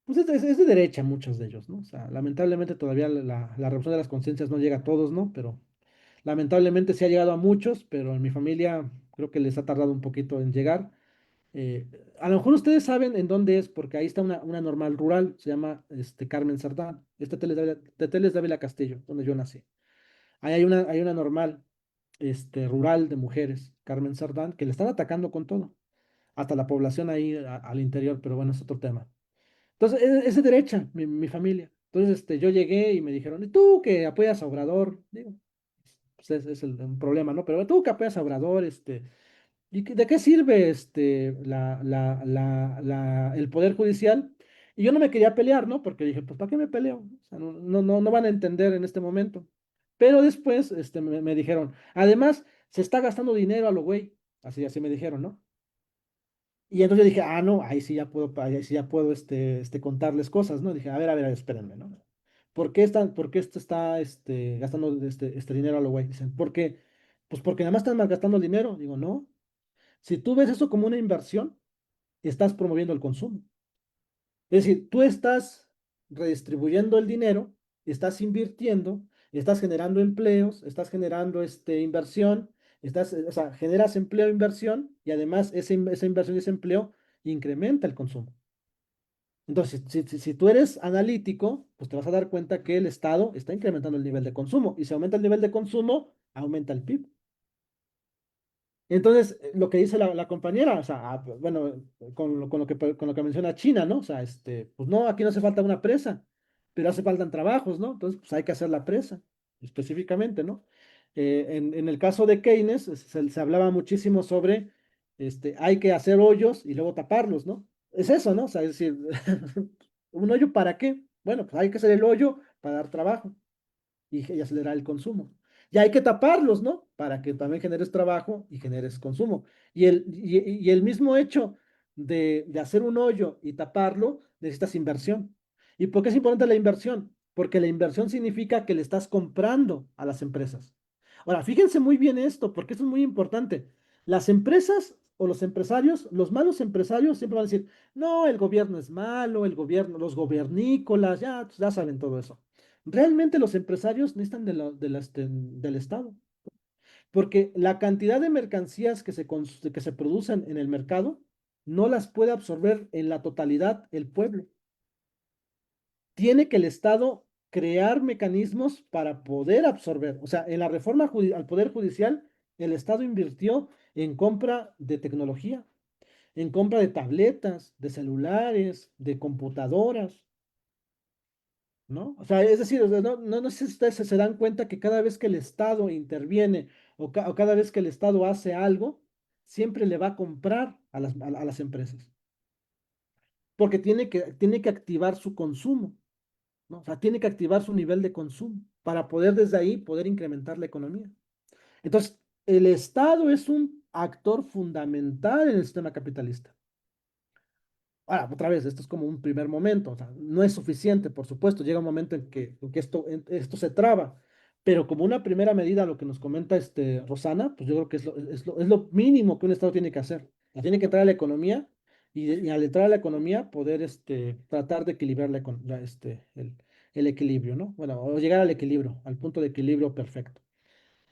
pues es de derecha muchos de ellos, ¿no? O sea, lamentablemente todavía la revolución de las conciencias no llega a todos, ¿no? Pero lamentablemente sí ha llegado a muchos, pero en mi familia creo que les ha tardado un poquito en llegar. Eh, a lo mejor ustedes saben en dónde es, porque ahí está una normal rural, se llama Carmen Sardán, de Teles de Ávila Castillo, donde yo nací. Ahí hay una normal rural de mujeres, Carmen Sardán, que le están atacando con todo, hasta la población ahí al interior, pero bueno, es otro tema. Entonces, es de derecha, mi familia. Entonces, yo llegué y me dijeron, ¿y tú que apoyas a Obrador? Digo, pues es un problema, ¿no? Pero tú que apoyas a Obrador, ¿y de qué sirve el Poder Judicial? Y yo no me quería pelear, ¿no? Porque dije, pues, ¿para qué me peleo? O sea, no van a entender en este momento. Pero después, me dijeron, además, se está gastando dinero a lo güey. Así me dijeron, ¿no? Y entonces yo dije, ah, no, ahí sí ya puedo contarles cosas, ¿no? Dije, a ver, espérenme, ¿no? ¿Por qué esto está gastando este dinero a lo güey? Dicen, pues porque nada más están malgastando el dinero. Digo, no. Si tú ves eso como una inversión, estás promoviendo el consumo. Es decir, tú estás redistribuyendo el dinero, estás invirtiendo, estás generando empleos, estás generando inversión, o sea, generas empleo e inversión y además esa inversión y ese empleo incrementa el consumo. Entonces, si tú eres analítico, pues te vas a dar cuenta que el Estado está incrementando el nivel de consumo y si aumenta el nivel de consumo, aumenta el PIB. Entonces, lo que dice la compañera, o sea, bueno, con lo que menciona China, ¿no? O sea, pues no, aquí no hace falta una presa, pero hace faltan trabajos, ¿no? Entonces, pues hay que hacer la presa, específicamente, ¿no? En el caso de Keynes, se hablaba muchísimo sobre, hay que hacer hoyos y luego taparlos, ¿no? Es eso, ¿no? O sea, es decir, ¿un hoyo para qué? Bueno, pues hay que hacer el hoyo para dar trabajo y acelerar el consumo. Y hay que taparlos, ¿no? Para que también generes trabajo y generes consumo. Y el mismo hecho de hacer un hoyo y taparlo, necesitas inversión. ¿Y por qué es importante la inversión? Porque la inversión significa que le estás comprando a las empresas. Ahora, fíjense muy bien esto, porque esto es muy importante. Las empresas o los empresarios, los malos empresarios siempre van a decir, no, el gobierno es malo, el gobierno, los gobiernícolas, ya saben todo eso. Realmente los empresarios necesitan del Estado, porque la cantidad de mercancías que se producen en el mercado no las puede absorber en la totalidad el pueblo. Tiene que el Estado crear mecanismos para poder absorber. O sea, en la reforma al Poder Judicial, el Estado invirtió en compra de tecnología, en compra de tabletas, de celulares, de computadoras. ¿No? O sea, es decir, o sea, no sé si ustedes se dan cuenta que cada vez que el Estado interviene o cada vez que el Estado hace algo, siempre le va a comprar a las empresas, porque tiene que activar su consumo, ¿no? O sea, tiene que activar su nivel de consumo para poder desde ahí poder incrementar la economía. Entonces, el Estado es un actor fundamental en el sistema capitalista. Ahora, otra vez, esto es como un primer momento, o sea, no es suficiente, por supuesto, llega un momento en que esto se traba, pero como una primera medida, lo que nos comenta Rosana, pues yo creo que es lo mínimo que un Estado tiene que hacer. O sea, tiene que entrar a la economía y al entrar a la economía poder tratar de equilibrar el equilibrio, ¿no? Bueno, o llegar al equilibrio, al punto de equilibrio perfecto.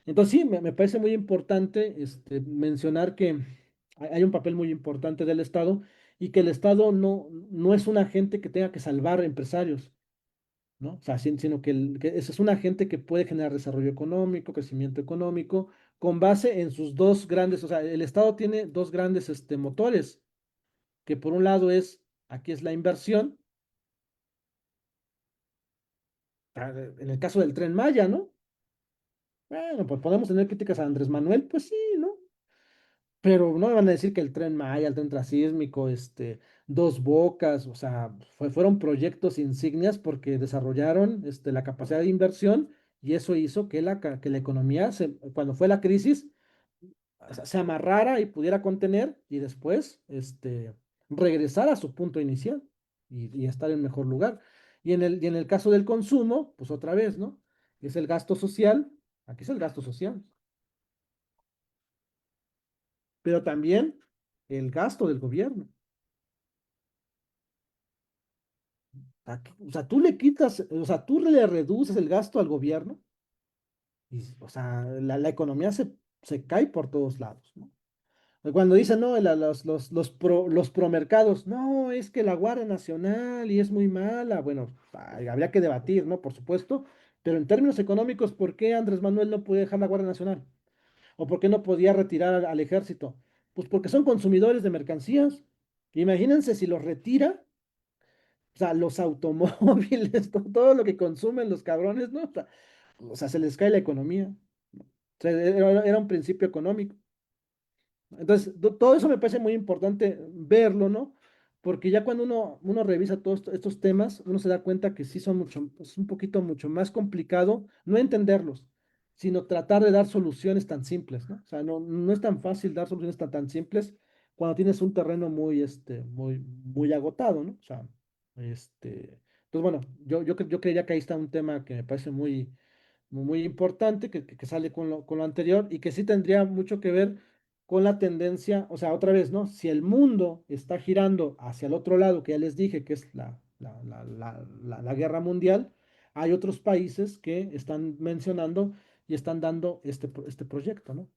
Entonces sí, me parece muy importante mencionar que hay un papel muy importante del Estado y que el Estado no es un agente que tenga que salvar empresarios, ¿no? O sea, sino que ese es un agente que puede generar desarrollo económico, crecimiento económico, con base en sus dos grandes, o sea, el Estado tiene dos grandes motores, que por un lado aquí es la inversión, en el caso del Tren Maya, ¿no? Bueno, pues podemos tener críticas a Andrés Manuel, pues sí, ¿no? Pero no me van a decir que el Tren Maya, el tren transísmico, Dos Bocas, o sea, fueron proyectos insignias porque desarrollaron la capacidad de inversión y eso hizo que que la economía, cuando fue la crisis, o sea, se amarrara y pudiera contener y después regresar a su punto inicial y estar en mejor lugar. Y en el caso del consumo, pues otra vez, ¿no? Es el gasto social, aquí es el gasto social, pero también el gasto del gobierno. O sea, tú le quitas, o sea, tú le reduces el gasto al gobierno y, o sea, la economía se cae por todos lados, ¿no? Cuando dicen, no, los promercados, no, es que la Guardia Nacional y es muy mala, bueno, habría que debatir, ¿no? Por supuesto, pero en términos económicos, ¿por qué Andrés Manuel no puede dejar la Guardia Nacional? ¿O por qué no podía retirar al ejército? Pues porque son consumidores de mercancías. Imagínense si los retira, o sea, los automóviles, todo lo que consumen los cabrones, ¿no? O sea, se les cae la economía. O sea, era un principio económico. Entonces, todo eso me parece muy importante verlo, ¿no? Porque ya cuando uno revisa todos estos temas, uno se da cuenta que sí son es un poquito mucho más complicado no entenderlos, sino tratar de dar soluciones tan simples, ¿no? O sea, no es tan fácil dar soluciones tan simples cuando tienes un terreno muy, muy agotado, ¿no? O sea, entonces, bueno, yo creería que ahí está un tema que me parece muy importante, que sale con lo anterior y que sí tendría mucho que ver con la tendencia, o sea, otra vez, ¿no? Si el mundo está girando hacia el otro lado, que ya les dije que es la guerra mundial, hay otros países que están mencionando y están dando este proyecto, ¿no?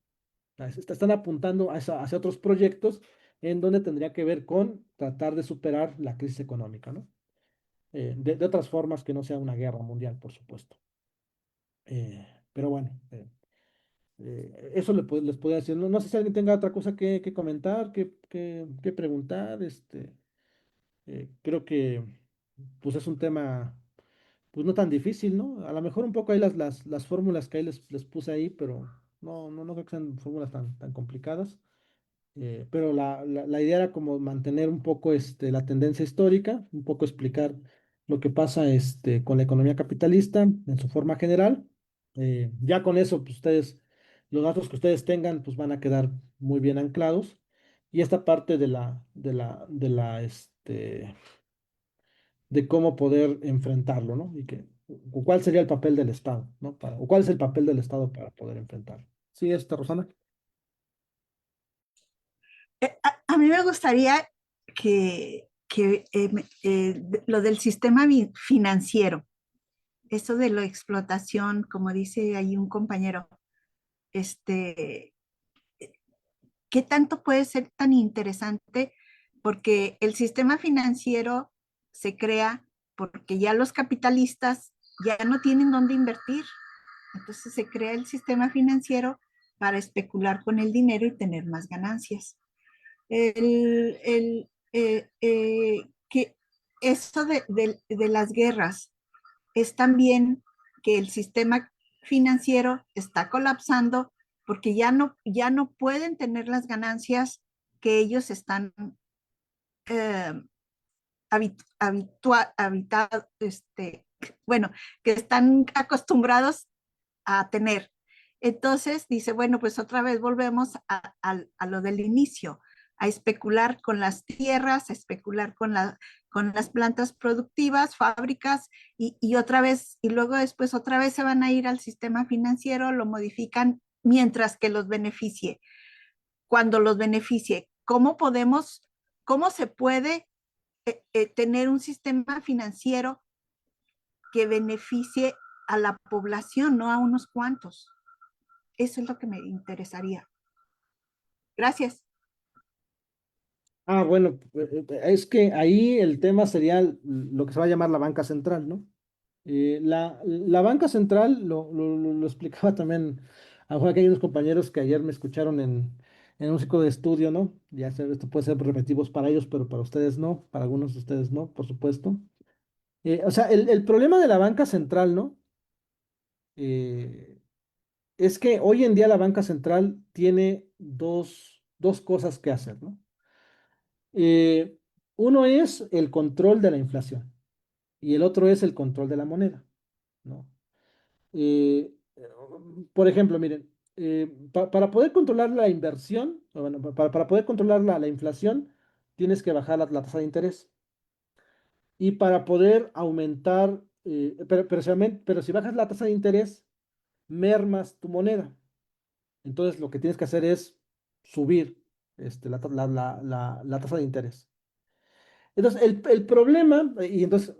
Están apuntando hacia otros proyectos en donde tendría que ver con tratar de superar la crisis económica, ¿no? De otras formas que no sea una guerra mundial, por supuesto. Pero bueno, eso les podría decir. No, no sé si alguien tenga otra cosa que comentar, que preguntar. Creo que pues es un tema pues no tan difícil, ¿no? A lo mejor un poco ahí las fórmulas que ahí les puse ahí, pero no creo que sean fórmulas tan complicadas. Pero la idea era como mantener un poco la tendencia histórica, un poco explicar lo que pasa con la economía capitalista en su forma general. Ya con eso, pues los datos que ustedes tengan, pues van a quedar muy bien anclados. Y esta parte de cómo poder enfrentarlo, ¿no? O cuál sería el papel del Estado, ¿no? O cuál es el papel del Estado para poder enfrentarlo. Sí, Rosana. A mí me gustaría lo del sistema financiero, eso de la explotación, como dice ahí un compañero, este, ¿qué tanto puede ser tan interesante? Porque el sistema financiero se crea porque ya los capitalistas ya no tienen dónde invertir. Entonces se crea el sistema financiero para especular con el dinero y tener más ganancias. Que eso de las guerras es también que el sistema financiero está colapsando porque ya no pueden tener las ganancias que ellos están eh, habitados, bueno, que están acostumbrados a tener. Entonces dice, bueno, pues otra vez volvemos a lo del inicio, a especular con las tierras, a especular con las plantas productivas, fábricas, otra vez, y luego después otra vez se van a ir al sistema financiero, lo modifican mientras que los beneficie. Cuando los beneficie, cómo se puede tener un sistema financiero que beneficie a la población, no a unos cuantos? Eso es lo que me interesaría. Gracias. Bueno, es que ahí el tema sería lo que se va a llamar la banca central, ¿no? La banca central lo explicaba también, a lo mejor aquí hay unos compañeros que ayer me escucharon en un ciclo de estudio, ¿no? Ya sé, esto puede ser repetitivos para ellos, pero para ustedes no, para algunos de ustedes no, por supuesto. O sea, el problema de la banca central, ¿no? Eh, es que hoy en día la banca central tiene dos cosas que hacer, ¿no? Eh, Uno es el control de la inflación y el otro es el control de la moneda, ¿no? Eh, por ejemplo, miren, para poder controlar la inversión, o bueno, para poder controlar la inflación, tienes que bajar la tasa de interés. Y para poder aumentar, pero si bajas la tasa de interés, mermas tu moneda. Entonces lo que tienes que hacer es subir la tasa de interés. Entonces, el problema, y entonces,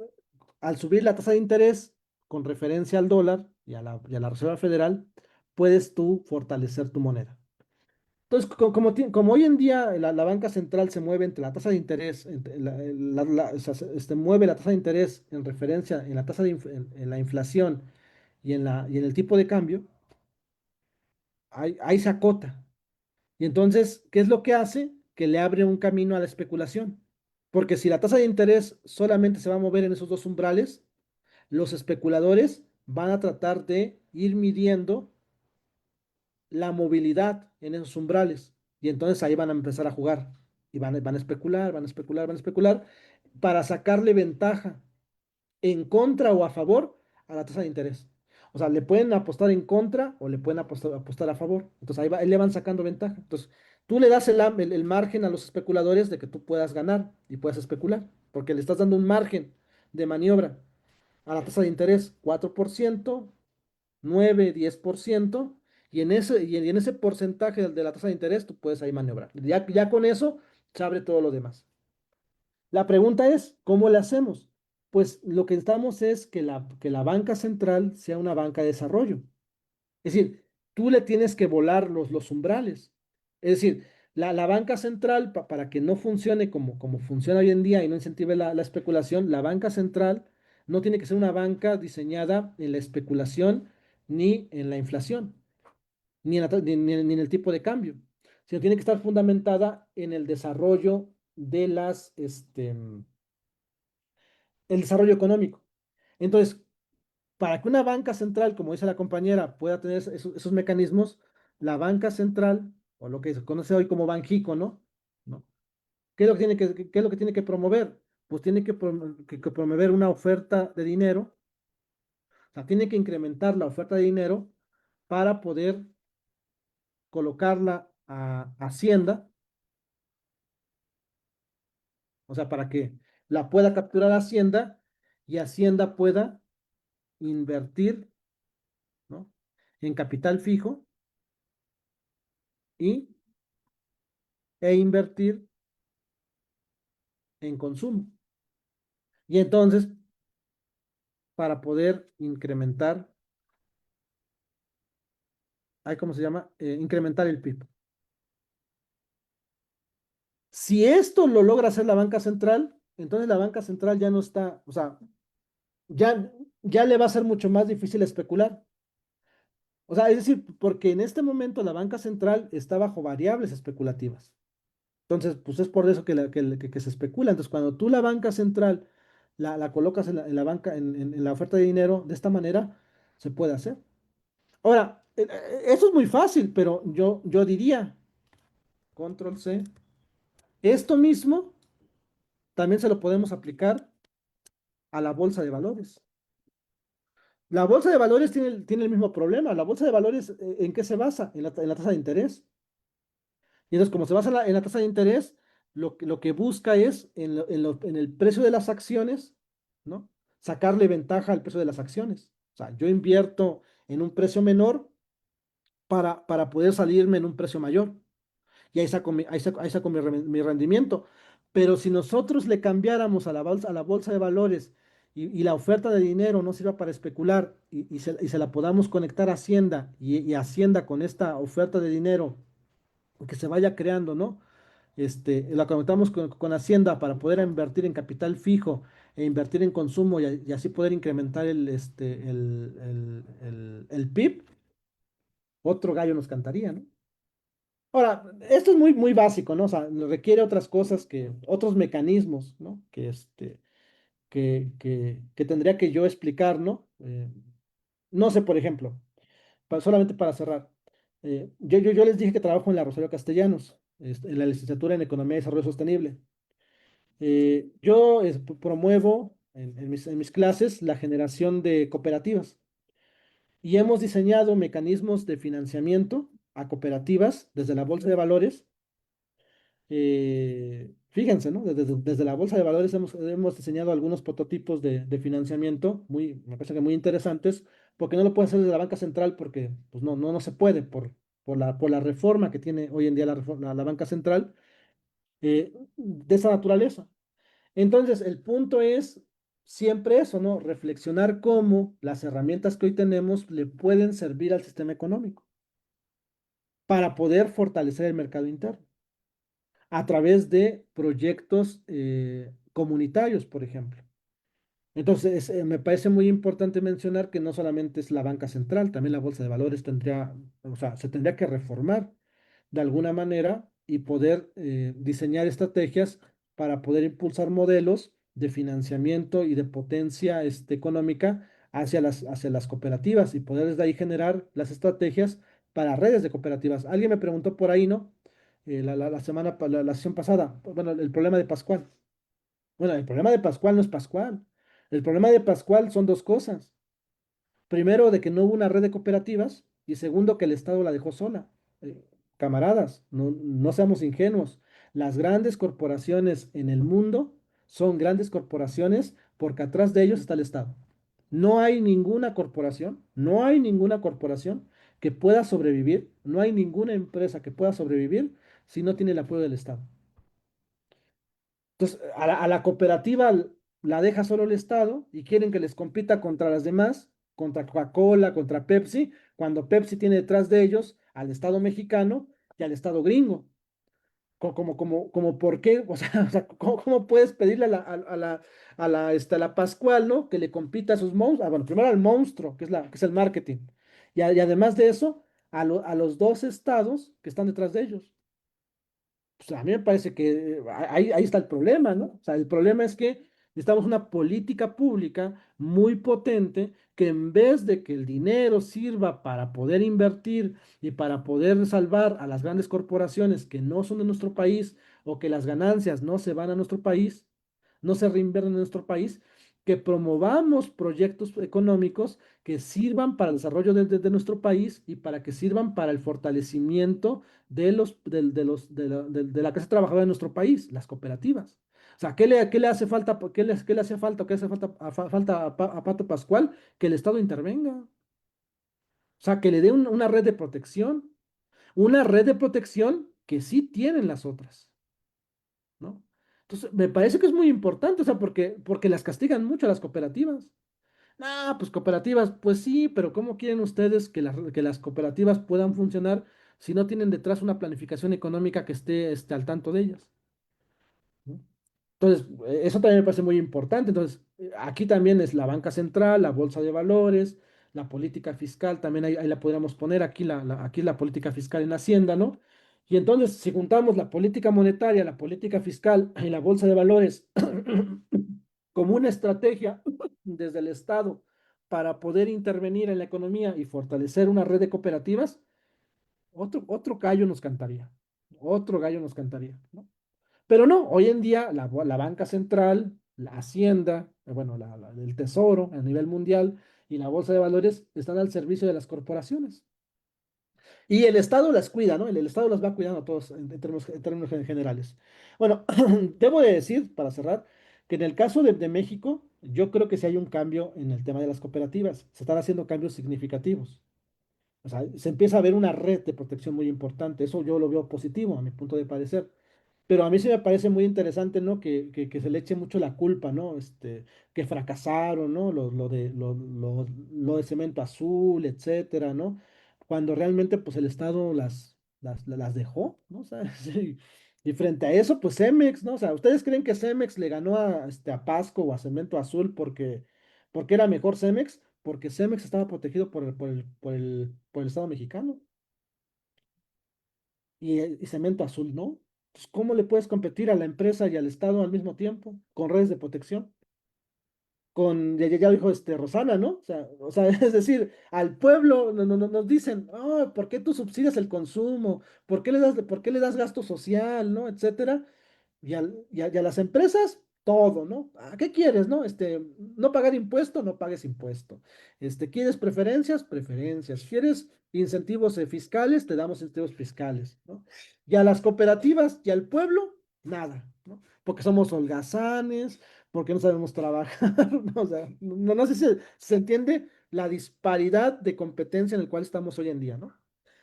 al subir la tasa de interés con referencia al dólar y a la Reserva Federal, puedes tú fortalecer tu moneda. Entonces, como hoy en día la banca central se mueve entre la tasa de interés, o sea, mueve la tasa de interés en referencia en la tasa en la inflación y en el tipo de cambio, ahí se acota. Y entonces, ¿qué es lo que hace? Que le abre un camino a la especulación. Porque si la tasa de interés solamente se va a mover en esos dos umbrales, los especuladores van a tratar de ir midiendo la movilidad en esos umbrales. Y entonces ahí van a empezar a jugar. Y van a especular, van a especular, van a especular para sacarle ventaja en contra o a favor a la tasa de interés. O sea, le pueden apostar en contra o le pueden apostar a favor. Entonces ahí le van sacando ventaja. Entonces, Tú le das el margen a los especuladores de que tú puedas ganar y puedas especular, porque le estás dando un margen de maniobra a la tasa de interés, 4%, 9, 10%, y en ese porcentaje de la tasa de interés tú puedes ahí maniobrar. Ya con eso se abre todo lo demás. La pregunta es, ¿cómo le hacemos? Pues lo que estamos es que la banca central sea una banca de desarrollo. Es decir, tú le tienes que volar los umbrales. Es decir, la banca central, para que no funcione como funciona hoy en día y no incentive la especulación, la banca central no tiene que ser una banca diseñada en la especulación ni en la inflación, ni en el tipo de cambio, sino tiene que estar fundamentada en el desarrollo de el desarrollo económico. Entonces, para que una banca central, como dice la compañera, pueda tener esos mecanismos, la banca central, o lo que se conoce hoy como Banjico, ¿no? ¿No? ¿Qué es lo que tiene qué es lo que tiene que promover? Pues tiene que promover una oferta de dinero, o sea, tiene que incrementar la oferta de dinero para poder colocarla a Hacienda, o sea, para que la pueda capturar Hacienda y Hacienda pueda invertir, ¿no? En capital fijo y, invertir en consumo. Y entonces, para poder incrementar, ¿cómo se llama? Incrementar el PIB. Si esto lo logra hacer la banca central, entonces la banca central ya no está, o sea, ya, ya le va a ser mucho más difícil especular. O sea, es decir, porque en este momento la banca central está bajo variables especulativas. Entonces, pues es por eso que se especula. Entonces, cuando tú la banca central la colocas en la banca, en la oferta de dinero, de esta manera, se puede hacer. Ahora, eso es muy fácil, pero yo diría, control C, esto mismo también se lo podemos aplicar a la bolsa de valores. La bolsa de valores tiene el mismo problema. La bolsa de valores, ¿en qué se basa? En la tasa de interés. Y entonces, como se basa en la tasa de interés, lo que busca es en el precio de las acciones, ¿no? Sacarle ventaja al precio de las acciones. O sea, yo invierto en un precio menor para poder salirme en un precio mayor. Y ahí saco mi rendimiento. Pero si nosotros le cambiáramos a la bolsa de valores y la oferta de dinero no sirva para especular y se la podamos conectar a Hacienda y Hacienda con esta oferta de dinero que se vaya creando, ¿no? La conectamos con Hacienda para poder invertir en capital fijo e invertir en consumo y así poder incrementar el PIB, otro gallo nos cantaría, ¿no? Ahora, esto es muy, muy básico, ¿no? O sea, requiere otras cosas otros mecanismos, ¿no? Que tendría que yo explicar, ¿no? No sé, por ejemplo, solamente para cerrar. Yo les dije que trabajo en la Rosario Castellanos, en la licenciatura en Economía y Desarrollo Sostenible. Yo promuevo en mis clases la generación de cooperativas y hemos diseñado mecanismos de financiamiento a cooperativas desde la Bolsa de Valores. Fíjense, ¿no? Desde la Bolsa de Valores hemos diseñado algunos prototipos de financiamiento me parece que muy interesantes, porque no lo puede hacer desde la banca central porque pues no se puede por la reforma que tiene hoy en día la banca central, de esa naturaleza. Entonces, el punto es siempre eso, ¿no? Reflexionar cómo las herramientas que hoy tenemos le pueden servir al sistema económico para poder fortalecer el mercado interno a través de proyectos comunitarios, por ejemplo. Entonces, me parece muy importante mencionar que no solamente es la banca central, también la bolsa de valores o sea, se tendría que reformar de alguna manera y poder diseñar estrategias para poder impulsar modelos de financiamiento y de potencia económica hacia las cooperativas y poder desde ahí generar las estrategias para redes de cooperativas. Alguien me preguntó por ahí, ¿no? La sesión pasada, bueno, el problema de Pascual. Bueno, el problema de Pascual no es Pascual. El problema de Pascual son dos cosas. Primero, de que no hubo una red de cooperativas y segundo, que el Estado la dejó sola. camaradas, no seamos ingenuos. Las grandes corporaciones en el mundo son grandes corporaciones porque atrás de ellos está el Estado. No hay ninguna corporación que pueda sobrevivir, no hay ninguna empresa que pueda sobrevivir si no tiene el apoyo del Estado. Entonces, a la cooperativa la deja solo el Estado y quieren que les compita contra las demás, contra Coca-Cola, contra Pepsi, cuando Pepsi tiene detrás de ellos al Estado mexicano y al Estado gringo. Como ¿por qué? O sea, ¿cómo puedes pedirle a la Pascual, ¿no? Que le compita a sus monstruos. Ah, bueno, primero al monstruo, que es el marketing. Y además de eso, a los dos estados que están detrás de ellos. Pues a mí me parece que ahí está el problema, ¿no? O sea, el problema es que necesitamos una política pública muy potente que en vez de que el dinero sirva para poder invertir y para poder salvar a las grandes corporaciones que no son de nuestro país o que las ganancias no se van a nuestro país, no se reinvierten en nuestro país, que promovamos proyectos económicos que sirvan para el desarrollo de nuestro país y para que sirvan para el fortalecimiento de la clase trabajadora de nuestro país, las cooperativas. O sea, ¿qué le hace falta, qué le hace falta, qué hace falta, a Pato Pascual? Que el Estado intervenga. O sea, que le dé una red de protección. Una red de protección que sí tienen las otras, ¿no? Entonces, me parece que es muy importante, o sea, porque las castigan mucho a las cooperativas. Ah, pues cooperativas, pues sí, pero ¿cómo quieren ustedes que las cooperativas puedan funcionar si no tienen detrás una planificación económica que esté al tanto de ellas? ¿No? Entonces, eso también me parece muy importante. Entonces, aquí también es la banca central, la bolsa de valores, la política fiscal, también ahí la podríamos poner, aquí la política fiscal en Hacienda, ¿no? Y entonces, si juntamos la política monetaria, la política fiscal y la bolsa de valores como una estrategia desde el Estado para poder intervenir en la economía y fortalecer una red de cooperativas, otro gallo nos cantaría, otro gallo nos cantaría, ¿no? Pero no, hoy en día la banca central, la Hacienda, bueno, el Tesoro a nivel mundial y la bolsa de valores están al servicio de las corporaciones. Y el Estado las cuida, ¿no? El Estado las va cuidando a todos en términos generales. Bueno, debo de decir, para cerrar, que en el caso de México, yo creo que sí hay un cambio en el tema de las cooperativas. Se están haciendo cambios significativos. O sea, se empieza a ver una red de protección muy importante. Eso yo lo veo positivo, a mi punto de parecer. Pero a mí sí me parece muy interesante, ¿no? Que se le eche mucho la culpa, ¿no? Que fracasaron, ¿no? Lo de Cemento Azul, etcétera, ¿no? Cuando realmente, pues, el Estado las dejó, ¿no? O sea, sí. Y frente a eso, pues, Cemex, ¿no? O sea, ¿ustedes creen que Cemex le ganó a Pasco o a Cemento Azul porque era mejor Cemex? Porque Cemex estaba protegido por el Estado mexicano y Cemento Azul, ¿no? Pues, ¿cómo le puedes competir a la empresa y al Estado al mismo tiempo con redes de protección? Ya dijo Rosana, ¿no? O sea, es decir, al pueblo nos dicen, oh, ¿por qué tú subsidias el consumo? ¿Por qué le das gasto social, ¿no? Etcétera. Y a las empresas, todo, ¿no? ¿A qué quieres, no? No pagar impuesto, no pagues impuesto. ¿Quieres preferencias? Preferencias. ¿Quieres incentivos fiscales? Te damos incentivos fiscales, ¿no? Y a las cooperativas y al pueblo, nada, ¿no? Porque somos holgazanes, porque no sabemos trabajar, ¿no? O sea, no sé si se entiende la disparidad de competencia en el cual estamos hoy en día, ¿no?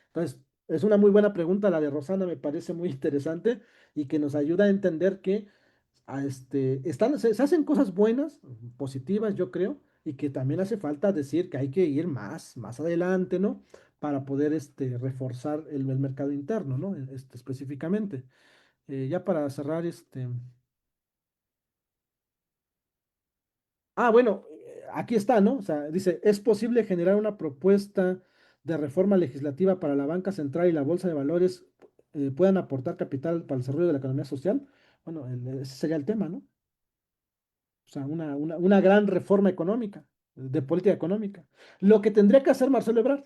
Entonces, es una muy buena pregunta, la de Rosana me parece muy interesante y que nos ayuda a entender que se hacen cosas buenas, positivas, yo creo, y que también hace falta decir que hay que ir más adelante, ¿no? Para poder reforzar el mercado interno, ¿no? Específicamente. Ya para cerrar, bueno, aquí está, ¿no? O sea, dice, ¿es posible generar una propuesta de reforma legislativa para la banca central y la bolsa de valores puedan aportar capital para el desarrollo de la economía social? Bueno, ese sería el tema, ¿no? O sea, una gran reforma económica, de política económica. Lo que tendría que hacer Marcelo Ebrard.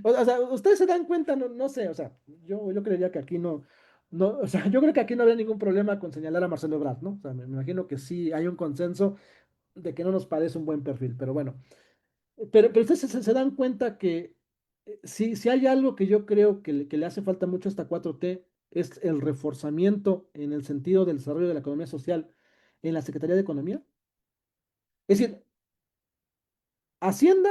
O sea, ustedes se dan cuenta, no sé, o sea, yo creería que aquí no, o sea, yo creo que aquí no habría ningún problema con señalar a Marcelo Ebrard, ¿no? O sea, me imagino que sí hay un consenso de que no nos parece un buen perfil, pero bueno. Pero ustedes se dan cuenta que Si hay algo que yo creo que le hace falta mucho a esta 4T, es el reforzamiento en el sentido del desarrollo de la economía social en la Secretaría de Economía. Es decir, Hacienda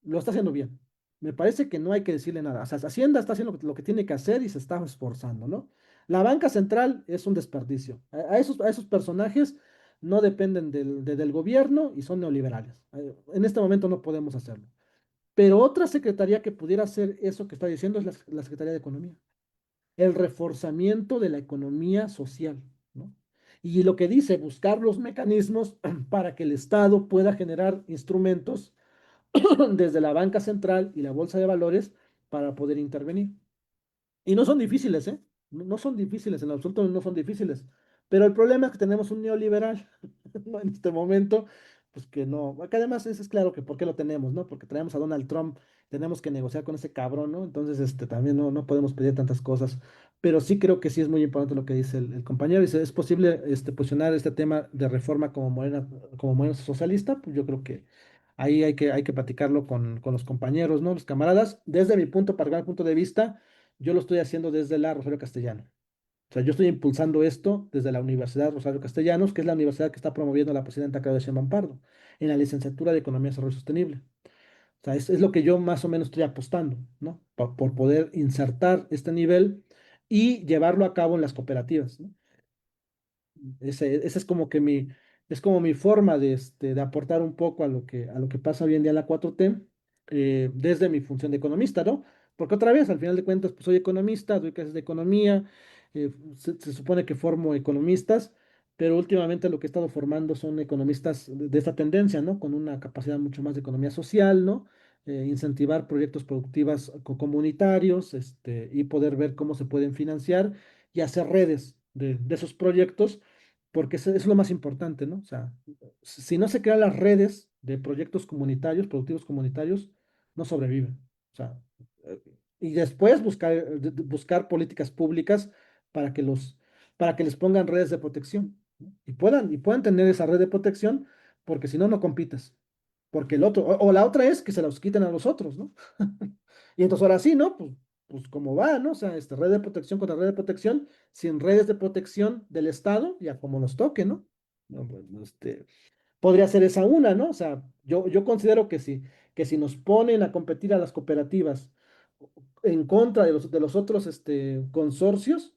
lo está haciendo bien. Me parece que no hay que decirle nada. O sea, Hacienda está haciendo lo que tiene que hacer y se está esforzando, ¿no? La banca central es un desperdicio. A esos personajes no dependen del gobierno y son neoliberales. En este momento no podemos hacerlo. Pero otra secretaría que pudiera hacer eso que está diciendo es la Secretaría de Economía. El reforzamiento de la economía social, ¿no? Y lo que dice, buscar los mecanismos para que el Estado pueda generar instrumentos desde la banca central y la bolsa de valores para poder intervenir. Y no son difíciles, ¿eh? No son difíciles, en absoluto no son difíciles. Pero el problema es que tenemos un neoliberal, ¿no? En este momento, pues que no, que además es claro que por qué lo tenemos, ¿no? Porque traemos a Donald Trump, tenemos que negociar con ese cabrón, ¿no? Entonces, también no podemos pedir tantas cosas. Pero sí creo que sí es muy importante lo que dice el compañero. Dice, ¿es posible posicionar este tema de reforma como Morena socialista? Pues yo creo que ahí hay que platicarlo con los compañeros, ¿no? Los camaradas. Desde mi particular punto de vista, yo lo estoy haciendo desde la Rosario Castellano. O sea, yo estoy impulsando esto desde la Universidad Rosario Castellanos, que es la universidad que está promoviendo la presidenta Claudia Sheinbaum Pardo, en la licenciatura de Economía y Desarrollo Sostenible. O sea, es lo que yo más o menos estoy apostando, ¿no? Por poder insertar este nivel y llevarlo a cabo en las cooperativas, ¿no? Ese es como mi forma de aportar un poco a lo que pasa hoy en día en la 4T, desde mi función de economista, ¿no? Porque otra vez, al final de cuentas, pues soy economista, doy clases de economía, se supone que formo economistas, pero últimamente lo que he estado formando son economistas de esta tendencia, ¿no? Con una capacidad mucho más de economía social, ¿no? Incentivar proyectos productivos comunitarios, y poder ver cómo se pueden financiar y hacer redes de esos proyectos, porque eso es lo más importante, ¿no? O sea, si no se crean las redes de proyectos comunitarios, productivos comunitarios, no sobreviven. O sea, eh, y después buscar políticas públicas para que para que les pongan redes de protección, ¿no? Y puedan tener esa red de protección, porque si no, no compites. Porque el otro, o la otra es que se los quiten a los otros, ¿no? Y entonces ahora sí, ¿no? Pues como va, ¿no? O sea, red de protección contra red de protección, sin redes de protección del Estado, ya como nos toque, ¿no? No, pues, podría ser esa una, ¿no? O sea, yo considero que si nos ponen a competir a las cooperativas en contra de los otros consorcios,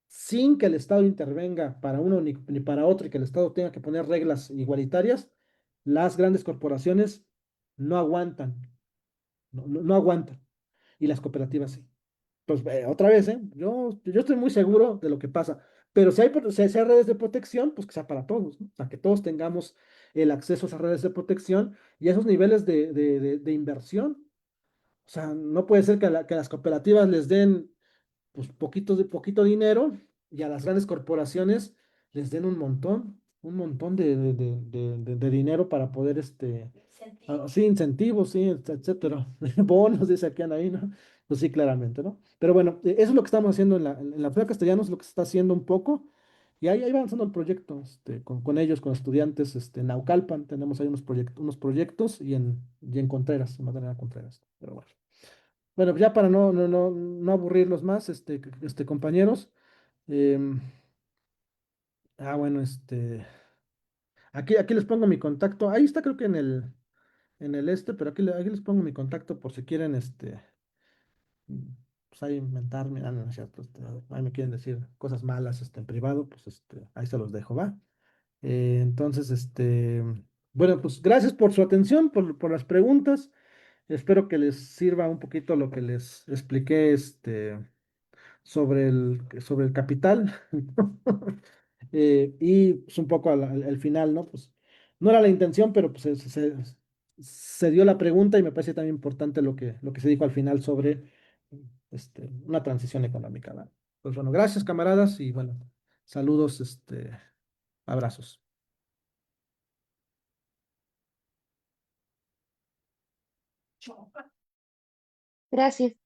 sin que el Estado intervenga para uno ni para otro y que el Estado tenga que poner reglas igualitarias, las grandes corporaciones no aguantan, no aguantan, y las cooperativas sí. Pues otra vez, ¿eh? Yo estoy muy seguro de lo que pasa, pero si hay redes de protección, pues que sea para todos, ¿no? O sea, que todos tengamos el acceso a esas redes de protección y a esos niveles de inversión. O sea, no puede ser que las cooperativas les den pues poquito dinero y a las grandes corporaciones les den un montón de dinero para poder, sí, incentivos, sí, etcétera, bonos, dice aquí anda ahí, ¿no? Pues sí, claramente, ¿no? Pero bueno, eso es lo que estamos haciendo en la Feria Castellanos, lo que se está haciendo un poco, y ahí va avanzando el proyecto, con ellos, con estudiantes, en Naucalpan, tenemos ahí unos proyectos y en Contreras, en Magdalena Contreras, pero bueno. Bueno, pues ya para no aburrirlos más, compañeros. em, bueno, aquí les pongo mi contacto. Ahí está, creo que en el pero aquí les pongo mi contacto por si quieren, mm, pues ahí inventarme, no es cierto, ahí me quieren decir cosas malas, en privado, pues, ahí se los dejo, ¿va? Entonces, bueno, pues gracias por su atención, por las preguntas. Espero que les sirva un poquito lo que les expliqué, sobre el capital. Y pues un poco al final, ¿no? Pues no era la intención, pero pues se dio la pregunta y me parece también importante lo que se dijo al final sobre una transición económica, ¿va? Pues bueno, gracias camaradas y bueno, saludos, abrazos. Gracias.